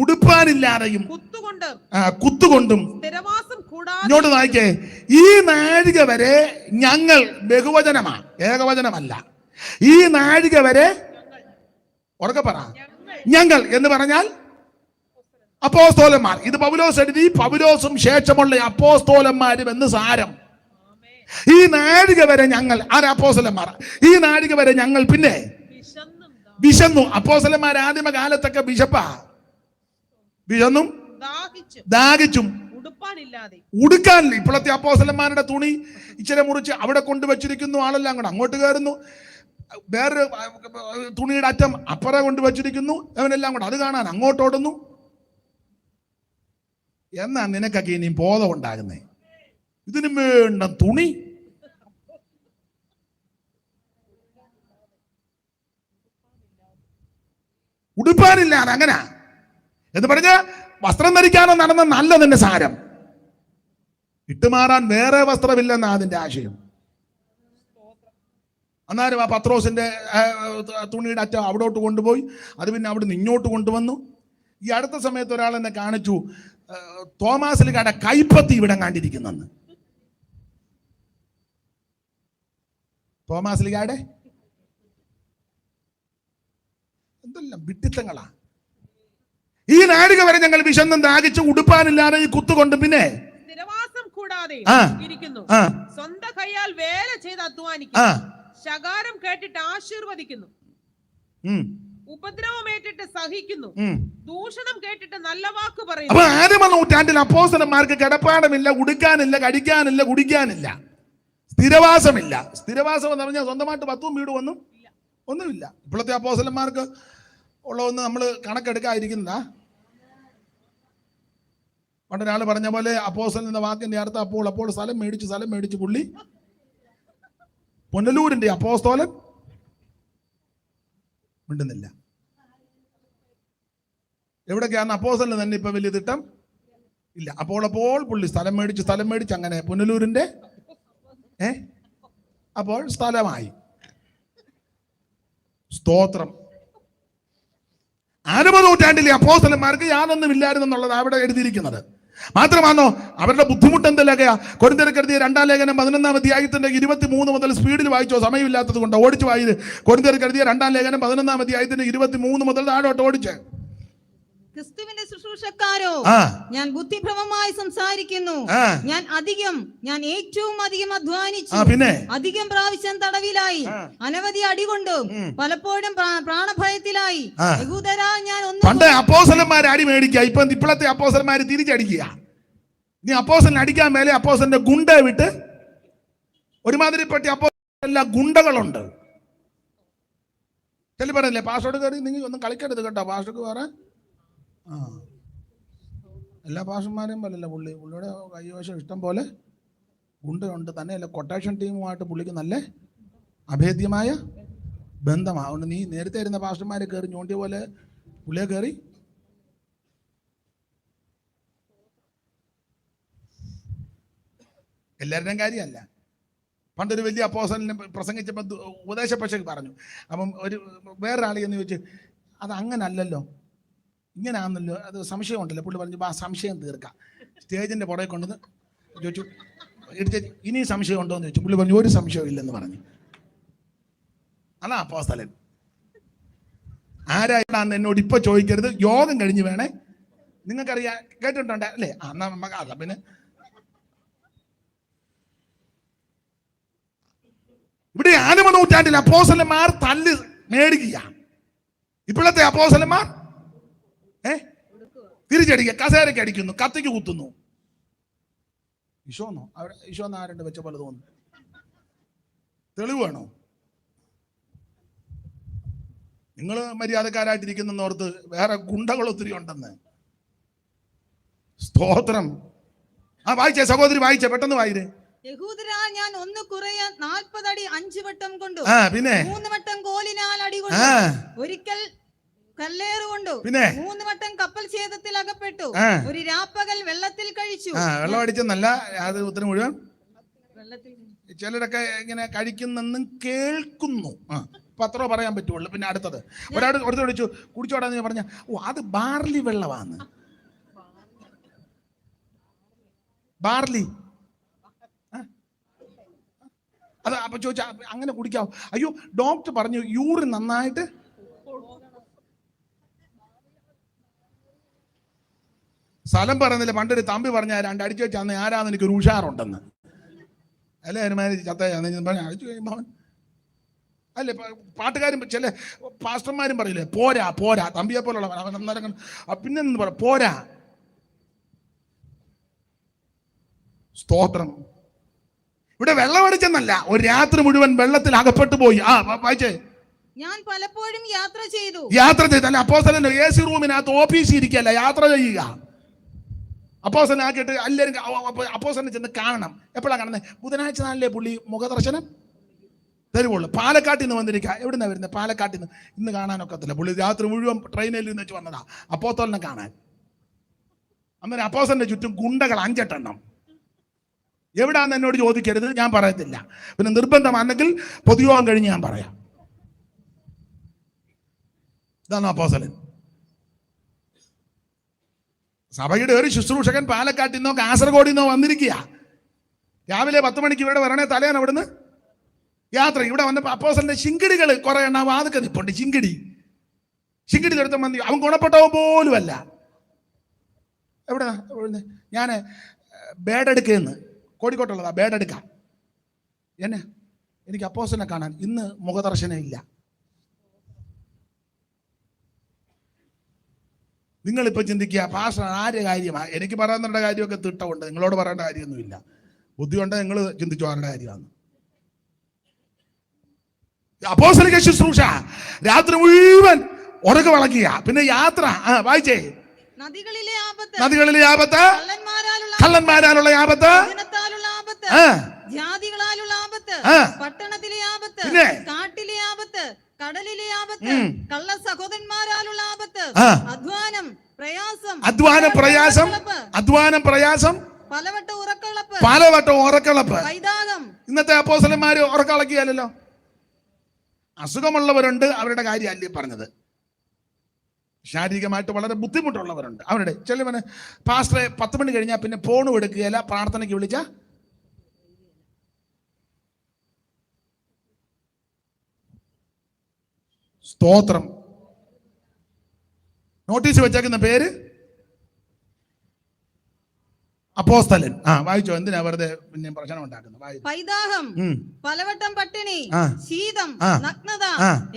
ഉടുപ്പാനില്ലാതെയും കുത്തുകൊണ്ടും ഇങ്ങോട്ട് വായിക്കേ, ഈ നാഴിക വരെ ഞങ്ങൾ, ബഹുവചനമാണ്, ഏകവചനമല്ല. ഈ നാഴിക വരെ ഉറക്കെ പറ, ഞങ്ങൾ എന്ന് പറഞ്ഞാൽ അപ്പോസ്തലന്മാർ. ഇത് പൗലോസ് എഴുതി, പൗലോസും ശേഷമുള്ള അപ്പോസ്തലന്മാരും എന്ന് സാരം. ഈ നാഴിക വരെ ഞങ്ങൾ, അപ്പോസ്തലന്മാർ, ഈ നാഴിക വരെ ഞങ്ങൾ പിന്നെ വിശന്നു. അപ്പോസ്തലന്മാർ ആദിമകാലത്തൊക്കെ വിശപ്പാ, വിശന്നും ദാഹിച്ചും ഉടുക്കാനില്ല. ഇപ്പോഴത്തെ അപ്പോസ്തലന്മാരുടെ തുണി ഇച്ചിരി മുറിച്ച് അവിടെ കൊണ്ടുവച്ചിരിക്കുന്നു, ആളെല്ലാം കൂടെ അങ്ങോട്ട് കയറുന്നു, വേറൊരു തുണിയുടെ അറ്റം അപ്പുറം കൊണ്ടുവച്ചിരിക്കുന്നു, അവനെല്ലാം കൂടെ അത് കാണാൻ അങ്ങോട്ടോടുന്നു. എന്നാ നിനക്കൊക്കെ ഇനി ബോധം ഉണ്ടാകുന്നേ? ഇതിനു വേണ്ട തുണി ഉടുപ്പാനില്ലാതെ അങ്ങനെ എന്ന് പറഞ്ഞ വസ്ത്രം ധരിക്കാനോ നടന്ന നല്ലതിന്റെ സാരം. ഇട്ടുമാറാൻ വേറെ വസ്ത്രമില്ലെന്നാ അതിന്റെ ആശയം. അന്നേരം ആ പത്രോസിന്റെ തുണിയുടെ അറ്റം അവിടോട്ട് കൊണ്ടുപോയി, അത് പിന്നെ അവിടെ നിന്ന് ഇങ്ങോട്ട് കൊണ്ടുവന്നു. ഈ അടുത്ത സമയത്ത് ഒരാൾ എന്നെ കാണിച്ചു, തോമാസിലിക്കാടെ കൈപ്പത്തി ഇവിടെ കണ്ടിരിക്കുന്നെന്ന്. തോമാസിലിക്കാടെ എന്തെല്ലാം വിഡിത്തങ്ങളാ. ഈ നാഴിക വരെ ഞങ്ങൾ വിശന്നും ദാഹിച്ച് ഉടുപ്പാനില്ലാതെ ഈ കുത്തുകൊണ്ട് പിന്നെ സ്ഥിരവാസം കൂടാതെ ഇരിക്കുന്നു, സ്വന്തം കൈയാൽ വേല ചെയ്ത് അധ്വാനിക്കുന്നു, ശകാരം കേട്ടിട്ട് ആശീർവദിക്കുന്നു, ഉപദ്രവമേറ്റിട്ട് സഹിക്കുന്നു, ദൂഷണം കേട്ടിട്ട് നല്ല വാക്ക് പറയുന്നു. അപ്പൊ 6-ാം നൂറ്റാണ്ടിൽ അപ്പോസ്തലന്മാർക്ക് കിടപ്പാടമില്ല, ഉടുക്കാനില്ല, കടിക്കാനില്ല, കുടിക്കാനില്ല, സ്ഥിരവാസമില്ല. സ്ഥിരവാസം എന്ന് പറഞ്ഞാൽ സ്വന്തമായിട്ട് 10 വീട് ഒന്നുമില്ല. ഇപ്പോഴത്തെ അപ്പോസ്തലന്മാർക്ക് ഉള്ളതൊന്ന് നമ്മൾ കണക്കെടുക്കാതിരിക്കുന്നതാ. പണ്ടൊരാൾ പറഞ്ഞ പോലെ അപ്പോസ്തലൻ എന്ന വാക്കിന്റെ അർത്ഥം അപ്പോൾ സ്ഥലം മേടിച്ച് പുള്ളി പുനലൂരിന്റെ അപ്പോസ്തലൻ മിണ്ടുന്നില്ല. എവിടൊക്കെയാണ് അപ്പോസ്തലന് തന്നെ ഇപ്പൊ വലിയ തിട്ടം ഇല്ല. അപ്പോൾ പുള്ളി സ്ഥലം മേടിച്ച് അങ്ങനെ പുനലൂരിന്റെ അപ്പോൾ സ്ഥലമായി. സ്തോത്രം. 60 നൂറ്റാണ്ടിലെ അപ്പോസ്തലന്മാർക്ക് യാതൊന്നും ഇല്ലായിരുന്നെന്നുള്ളത് അവിടെ എഴുതിയിരിക്കുന്നത്. മാത്രമാണോ അവരുടെ ബുദ്ധിമുട്ട് എന്തെല്ലാക്കെയാ? കൊരിന്ത്യർക്ക് എഴുതിയ 2-ാം ലേഖനം 11-ാം അധ്യായത്തിന്റെ 23 മുതൽ സ്പീഡിൽ വായിച്ചോ, സമയമില്ലാത്തത് കൊണ്ട് ഓടിച്ചു വായിര്. കൊരിന്ത്യർക്ക് എഴുതിയ 2-ാം ലേഖനം 11-ാം അധ്യായത്തിന്റെ 23 മുതൽ താഴോട്ട് ഓടിച്ച്. ക്രിസ്തുവിന്റെ ശുശ്രൂഷക്കാരോ, ഞാൻ ബുദ്ധിഭ്രമമായി സംസാരിക്കുന്നു. ഞാൻ ഏറ്റവും അധികം അധ്വാനിച്ചു, പിന്നെ അധികം പ്രാവശ്യം തടവിലായി, അനവധി അടികൊണ്ടും പലപ്പോഴും പ്രാണഭയത്തിലായി. ഞാൻ പണ്ട് അപ്പോസ്തലന്മാർ അടി മേടിക്കുക, ഇപ്പോഴത്തെ അപ്പോസ്തലന്മാര് തിരിച്ചടിക്കുക. നീ അപ്പോസ്തലനെ അടിക്കാൻ മേലെ അപ്പോസ്തലന്റെ ഗുണ്ട വിട്ട് ഒരുമാതിരിപ്പെട്ട അപ്പോസ്തല ഗുണ്ടകളുണ്ട്. ചെല്ലി പറഞ്ഞില്ലേ പാസ്റ്റോട് കയറി നിങ്ങൾ ഒന്നും കളിക്കരുത് കേട്ടോ, പാസ്റ്റർക്ക് വേറെ എല്ലാ പാഷന്മാരെയും പോലല്ല പുള്ളിയുടെ കൈവശം ഇഷ്ടം പോലെ ഗുണ്ടയുണ്ട്. തന്നെയല്ല കൊട്ടേഷൻ ടീമുമായിട്ട് പുള്ളിക്ക് നല്ല അഭേദ്യമായ ബന്ധമാണ്. അതുകൊണ്ട് നീ നേരത്തെ ഇരുന്ന പാസ്റ്റർമാരെ കയറി ഞോണ്ടിയ പോലെ പുള്ളിയെ കയറി എല്ലാവരുടെയും കാര്യമല്ല. പണ്ടൊരു വലിയ അപ്പോസ്തലനെ പ്രസംഗിച്ചപ്പോൾ ഉപദേശപക്ഷക്ക് പറഞ്ഞു. അപ്പം വേറൊരാളി എന്ന് ചോദിച്ചു, അത് അങ്ങനെ അല്ലല്ലോ, ഇങ്ങനെയാണെന്നല്ലോ, അത് സംശയമുണ്ടല്ലോ. പുള്ളി പറഞ്ഞു, ആ സംശയം തീർക്കാം. സ്റ്റേജിൻ്റെ പുറകെ കൊണ്ടുവന്ന് ചോദിച്ചു, ഇനി സംശയം ഉണ്ടോ എന്ന് ചോദിച്ചു. പുള്ളി പറഞ്ഞു, ഒരു സംശയവും ഇല്ലെന്ന് പറഞ്ഞു. അതാ അപ്പോസ്തലൻ. ആരായിട്ടാന്ന് എന്നോട് ഇപ്പൊ ചോദിക്കരുത്, യോഗം കഴിഞ്ഞ് വേണേ. നിങ്ങൾക്കറിയാം, കേട്ടിട്ടുണ്ട് അല്ലേ? എന്നാ നമുക്ക് അല്ല. പിന്നെ ഇവിടെ 60 നൂറ്റാണ്ടിൽ അപ്പോസ്തലന്മാർ തല്ല് മേടിക്കുക. ഇപ്പോഴത്തെ അപ്പോസ്തലന്മാർ തിരിച്ചടിക്കുക, കസേരയ്ക്ക് അടിക്കുന്നു, കത്തിക്ക് കുത്തുന്നു. ഈശോന്ന് ആരുണ്ട് വെച്ച പോലെ തോന്നുന്നു. തെളിവ് വേണോ? നിങ്ങൾ മര്യാദക്കാരായിട്ടിരിക്കുന്നോർത്ത് വേറെ ഗുണ്ടകൾ ഒത്തിരി ഉണ്ടെന്ന്. സ്തോത്രം. വായിച്ചേ സഹോദരി, വായിച്ചേ, പെട്ടെന്ന് വായിരേ. യഹൂദരാ, ഞാൻ ഒന്ന് കുറയാൻ 40 അടി 5 വട്ടം കൊണ്ടു, പിന്നെ 3 വട്ടം കോലിനാൽ അടി കൊണ്ടു, ഒരിക്കൽ കല്ലേറുകൊണ്ടു, 3 വട്ടം കപ്പൽ ഛേദത്തിൽ അകപ്പെട്ടു, ഒരു രാപ്പകൽ വെള്ളത്തിൽ കഴിച്ചു. വെള്ളം അടിച്ചെന്നല്ല, അത് ഉത്തരം മുഴുവൻ ചിലരൊക്കെ ഇങ്ങനെ കഴിക്കുന്നെന്നും കേൾക്കുന്നു. പത്രോ പറയാൻ പറ്റുള്ളൂ. പിന്നെ അടുത്തത് അടുത്ത് വിളിച്ചു, കുടിച്ചോടാന്ന് പറഞ്ഞ, അത് ബാർലി വെള്ളമാണ്. ബാർലി അത് അപ്പൊ ചോദിച്ചാ അങ്ങനെ കുടിക്കാവോ? അയ്യോ, ഡോക്ടർ പറഞ്ഞു യൂറിൻ നന്നായിട്ട്. സ്ഥലം പറയുന്നില്ല. പണ്ടൊരു തമ്പി പറഞ്ഞ 2 അടിച്ചു വെച്ചാന്ന് ആരാന്ന് എനിക്കൊരു ഉഷാറുണ്ടെന്ന്. അല്ലേ ഒരുമാതിരി ചത്തയാന്ന് പറഞ്ഞ അടിച്ചു കഴിയുമ്പോൾ അല്ലേ പാട്ടുകാരും ചില പാസ്റ്റർമാരും പറയില്ലേ, പോരാ പോരാ, തമ്പിയെ പോലുള്ള പിന്നെ പറയാം പോരാ. സ്തോത്രം. ഇവിടെ വെള്ളം അടിച്ചെന്നല്ല, ഒരു രാത്രി മുഴുവൻ വെള്ളത്തിൽ അകപ്പെട്ടു പോയി. വായിച്ചേ. ഞാൻ പലപ്പോഴും യാത്ര ചെയ്തു അല്ല, അപ്പോസ്തലന്റെ AC റൂമിനകത്ത് ഓഫീസിൽ ഇരിക്കല്ല, യാത്ര ചെയ്യുക. അപ്പോസ്തലനെ ആക്കിയിട്ട് എല്ലാവരും അപ്പോസ്തലനെ ചെന്ന് കാണണം. എപ്പോഴാണ് കാണുന്നത്? ബുധനാഴ്ച നാളിലെ പുള്ളി മുഖദർശനം തരുവുള്ളൂ. പാലക്കാട്ടിൽ നിന്ന് വന്നിരിക്കുക. എവിടുന്നാ വരുന്നത്? പാലക്കാട്ടിൽ നിന്ന്. ഇന്ന് കാണാനൊക്കത്തില്ല. പുള്ളി രാത്രി മുഴുവൻ ട്രെയിനിൽ നിന്ന് വെച്ച് വന്നതാ അപ്പോസ്തലനെ കാണാൻ. അന്നേരം അപ്പോസ്തലന്റെ ചുറ്റും ഗുണ്ടകൾ 5-8 എണ്ണം. എവിടാന്ന് എന്നോട് ചോദിക്കരുത്, ഞാൻ പറയത്തില്ല. പിന്നെ നിർബന്ധമാണെങ്കിൽ പൊതുയോഗം കഴിഞ്ഞ് ഞാൻ പറയാം. ഇതാണ് അപ്പോസ്തലൻ. സഭയുടെ ഒരു ശുശ്രൂഷകൻ പാലക്കാട്ടിൽ നിന്നോ കാസർഗോഡിൽ നിന്നോ വന്നിരിക്കുക. രാവിലെ 10 മണിക്ക് ഇവിടെ വരണേ, തലേന്ന് അവിടുന്ന് യാത്ര. ഇവിടെ വന്നപ്പോൾ അപ്പോസ്തലന്റെ ശിങ്കിടികൾ കുറെ എണ്ണം വാതൊക്കെ നിപ്പുണ്ട്. ശിങ്കിടി എടുത്ത മന്തി. അവൻ ഗുണപ്പെട്ടവ പോലും അല്ല. എവിടെ ഞാൻ ബേഡെടുക്കെന്ന്, കോഴിക്കോട്ടുള്ളതാ ബേഡെടുക്ക. എനിക്ക് അപ്പോസ്തലനെ കാണാൻ ഇന്ന് മുഖദർശനം ഇല്ല. നിങ്ങളിപ്പോൾ ചിന്തിക്കുക, പാസ്റ്റർ ആരുടെ കാര്യമാണ്? എനിക്ക് പറയാനുള്ള കാര്യമൊക്കെ തിട്ടമുണ്ട്, നിങ്ങളോട് പറയേണ്ട കാര്യമൊന്നുമില്ല. ബുദ്ധിയുണ്ട്, നിങ്ങൾ ചിന്തിച്ചു ആരുടെ കാര്യമാണ്. അപ്പോസ്തലിക ശുശ്രൂഷ രാത്രി മുഴുവൻ ഉറക്കം വളക്കുക. പിന്നെ യാത്ര. വായിച്ചേ. നദികളിലെ ആപത്ത്, കള്ളന്മാരാലുള്ള ആപത്ത്, ജനത്താലുള്ള ആപത്ത്, ആ, ജാതികളാലുള്ള ആപത്ത്, ആ. പട്ടണത്തിലെ ആപത്ത്, പിന്നെ? കാട്ടിലെ ആപത്ത്, കടലിലെ ആപത്ത്, കള്ള സഹോദരന്മാരാലുള്ള ആപത്ത്, ആ. അധ്വാനം, പ്രയാസം, അധ്വാനം, പ്രയാസം, അധ്വാനം, പ്രയാസം, പലവട്ടം ഉറക്കളപ്പ്, പലവട്ടം ഉറക്കളപ്പ്. വൈദാകം. ഇന്നത്തെ അപ്പോസ്തലന്മാര് ഉറക്കളക്കിയല്ലോ. അസുഖമുള്ളവരുണ്ട്, അവരുടെ കാര്യമല്ലേ പറഞ്ഞത്. ശാരീരികമായിട്ട് വളരെ ബുദ്ധിമുട്ടുള്ളവരുണ്ട്, അവരുടെ ചിലവന് പാസ്റ്ററെ 10 മണി കഴിഞ്ഞാൽ പിന്നെ ഫോണും എടുക്കുകയില്ല, പ്രാർത്ഥനയ്ക്ക് വിളിച്ച സ്തോത്രം. നോട്ടീസ് വെച്ചേക്കുന്ന പേര് അപ്പോസ്തലൻ. വായിച്ചോ, എന്തിനാ വെറുതെ പിന്നെ പ്രശ്നം ഉണ്ടാക്കുന്നത്? പൈതാഹം, പലവട്ടം പട്ടിണി, ശീതം, നഗ്നത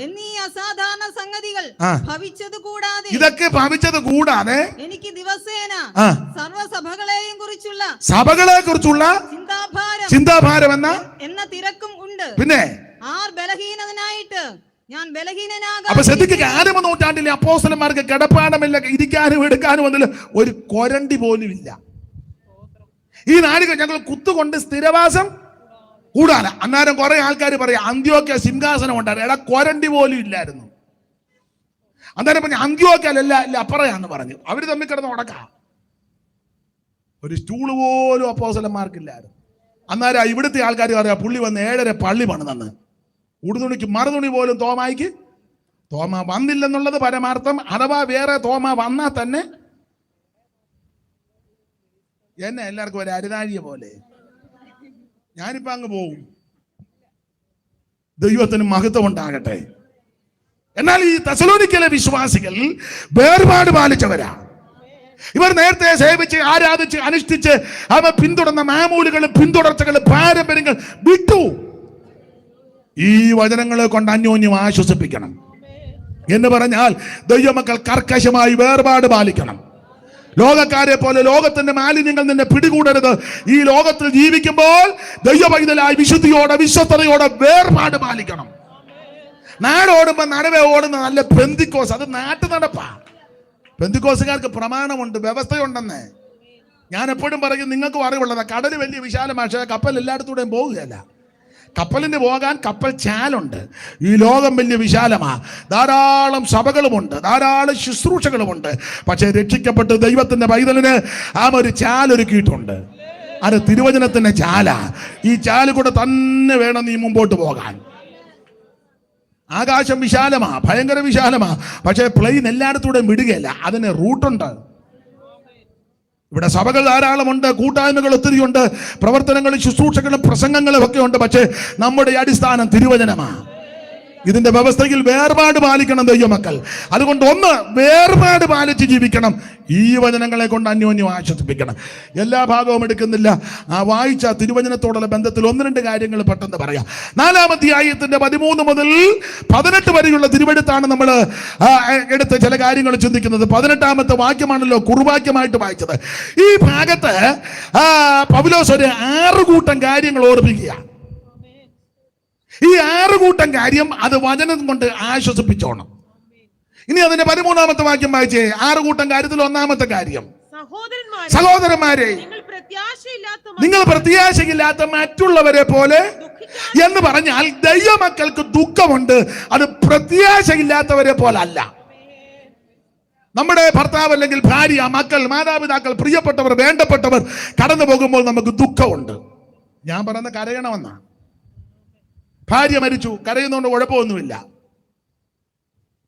എന്നീ അസാധാരണ സംഗതികൾ ഭവിച്ചത് കൂടാതെ, ഇതൊക്കെ ഭവിച്ചത് കൂടാതെ എനിക്ക് ദിവസേന സർവ്വസഭകളെയും കുറിച്ചുള്ള, സഭകളെ കുറിച്ചുള്ള ചിന്താഭാരം എന്ന തിരക്കും ഉണ്ട്. പിന്നെ ആർ ബലഹീനനായിട്ട് ഞാൻ ബലഹീനനാകാം. അപ്പൊ ശ്രദ്ധിക്കുക, ആദിമ നൂറ്റാണ്ടിലെ അപ്പോസ്തലന്മാർക്ക് കിടപ്പാടമില്ല, ഇരിക്കാനും എടുക്കാനും ഒന്നില്ല, ഒരു കൊരണ്ടി പോലും ഇല്ല. ഈ നാടുകൾ ഞങ്ങൾ കുത്തുകൊണ്ട് സ്ഥിരവാസം കൂടാന. അന്നേരം കുറെ ആൾക്കാർ പറയാം അന്ത്യോക്യ സിംഹാസനം ഉണ്ടായിരുന്നു. എടാ, കൊരണ്ടി പോലും ഇല്ലായിരുന്നു. അന്നേരം പറഞ്ഞു അന്ത്യോക്യല്ല, ഇല്ല അപ്പറയാന്ന് പറഞ്ഞു. അവര് തമ്മിൽ കിടന്ന് ഉടക്കാം. ഒരു സ്റ്റൂള് പോലും അപ്പോസ്തലന്മാർക്കില്ലായിരുന്നു. അന്നേരം ഇവിടുത്തെ ആൾക്കാർ പറയാം പുള്ളി വന്ന് 7:30 പള്ളി പണിതെന്ന്. ഉടുതുണിക്ക് മറുതുണി പോലും തോമായിക്ക് തോമ വന്നില്ലെന്നുള്ളത് പരമാർത്ഥം. അഥവാ വേറെ തോമ വന്നാൽ തന്നെ എന്നെ എല്ലാവർക്കും ഒരു അരുതാഴിയ പോലെ ഞാനിപ്പോ അങ്ങ് പോവും. ദൈവത്തിന് മഹത്വം ഉണ്ടാകട്ടെ. എന്നാൽ ഈ തെസലോനിക്കയിലെ വിശ്വാസികൾ വേർപാട് പാലിച്ചവരാ. ഇവർ നേരത്തെ സേവിച്ച് ആരാധിച്ച് അനുഷ്ഠിച്ച് അവ പിന്തുടർന്ന മാമൂലുകൾ, പിന്തുടർച്ചകൾ, പാരമ്പര്യങ്ങൾ വിട്ടു. ഈ വചനങ്ങളെ കൊണ്ട് അന്യോന്യം ആശ്വസിപ്പിക്കണം എന്ന് പറഞ്ഞാൽ ദൈവമക്കൾ കർക്കശമായി വേർപാട് പാലിക്കണം. ലോകക്കാരെ പോലെ ലോകത്തിന്റെ മാലിന്യങ്ങൾ നിന്നെ പിടികൂടരുത്. ഈ ലോകത്തിൽ ജീവിക്കുമ്പോൾ ദൈവപൈതലായി വിശുദ്ധിയോടെ വിശ്വസ്തയോടെ വേർപാട് പാലിക്കണം. നാടോടുമ്പോ നടവേ ഓടുന്ന നല്ല പെന്തിക്കോസ്, അത് നാട്ടു നടപ്പാ. പെന്തിക്കോസുകാർക്ക് പ്രമാണമുണ്ട്, വ്യവസ്ഥയുണ്ടെന്ന്. ഞാൻ എപ്പോഴും പറയും, നിങ്ങൾക്കും അറിവുള്ളതാ. കടല് വലിയ വിശാലമായ, പക്ഷേ കപ്പൽ എല്ലായിടത്തൂടെയും പോകുകയല്ല. കപ്പലിന് പോകാൻ കപ്പൽ ചാലുണ്ട്. ഈ ലോകം വലിയ വിശാലമാ. ധാരാളം സഭകളുമുണ്ട്, ധാരാളം ശുശ്രൂഷകളുമുണ്ട്. പക്ഷെ രക്ഷിക്കപ്പെട്ട് ദൈവത്തിന്റെ പൈതലിന് ഒരു ചാലൊരുക്കിയിട്ടുണ്ട്. അത് തിരുവചനത്തിന്റെ ചാല. ഈ ചാല് കൂടെ തന്നെ വേണം നീ മുമ്പോട്ട് പോകാൻ. ആകാശം വിശാലമാ, ഭയങ്കര വിശാലമാ. പക്ഷെ പ്ലെയിൻ എല്ലായിടത്തൂടെയും വിടുകയല്ല, അതിന് റൂട്ടുണ്ട്. ഇവിടെ സഭകൾ ധാരാളമുണ്ട്, കൂട്ടായ്മകൾ ഒത്തിരിയുണ്ട്, പ്രവർത്തനങ്ങളും ശുശ്രൂഷകളും പ്രസംഗങ്ങളും ഒക്കെ ഉണ്ട്. പക്ഷേ നമ്മുടെ അടിസ്ഥാനം തിരുവചനമാണ്. ഇതിന്റെ വ്യവസ്ഥയിൽ വേർപാട് പാലിക്കണം ദൈവമക്കൾ. അതുകൊണ്ട് ഒന്ന് വേർപാട് പാലിച്ച് ജീവിക്കണം. ഈ വചനങ്ങളെ കൊണ്ട് അന്യോന്യം ആശ്വസിപ്പിക്കണം. എല്ലാ ഭാഗവും എടുക്കുന്നില്ല. വായിച്ച തിരുവചനത്തോടുള്ള ബന്ധത്തിൽ 1-2 കാര്യങ്ങൾ പെട്ടെന്ന് പറയാം. 4-ാം അധ്യായത്തിന്റെ 13 മുതൽ 18 വരെയുള്ള തിരുവെടുത്താണ് നമ്മൾ എടുത്ത് ചില കാര്യങ്ങൾ ചിന്തിക്കുന്നത്. 18-ാമത്തെ വാക്യമാണല്ലോ കുറുവാക്യമായിട്ട് വായിച്ചത്. ഈ ഭാഗത്ത് പൗലോസ് ഒരു 6 കൂട്ടം കാര്യങ്ങൾ ഓർമ്മിക്കുക. ഈ 6 കൂട്ടം കാര്യം അത് വചനം കൊണ്ട് ആശ്വസിപ്പിച്ചോണം. ഇനി അതിന്റെ 13-ാമത്തെ വാക്യം വായിച്ചേ. 6 കൂട്ടം കാര്യത്തിൽ 1-ാമത്തെ കാര്യം, സഹോദരന്മാരെ നിങ്ങൾ പ്രത്യാശയില്ലാത്ത മറ്റുള്ളവരെ പോലെ എന്ന് പറഞ്ഞാൽ ദൈവമക്കൾക്ക് ദുഃഖമുണ്ട്. അത് പ്രത്യാശയില്ലാത്തവരെ പോലെ അല്ല. നമ്മുടെ ഭർത്താവ് അല്ലെങ്കിൽ ഭാര്യ, മക്കൾ, മാതാപിതാക്കൾ, പ്രിയപ്പെട്ടവർ, വേണ്ടപ്പെട്ടവർ കടന്നു പോകുമ്പോൾ നമുക്ക് ദുഃഖമുണ്ട്. ഞാൻ പറയുന്ന കരയണമെന്നാ. ഭാര്യ മരിച്ചു, കരയുന്നതുകൊണ്ട് കുഴപ്പമൊന്നുമില്ല.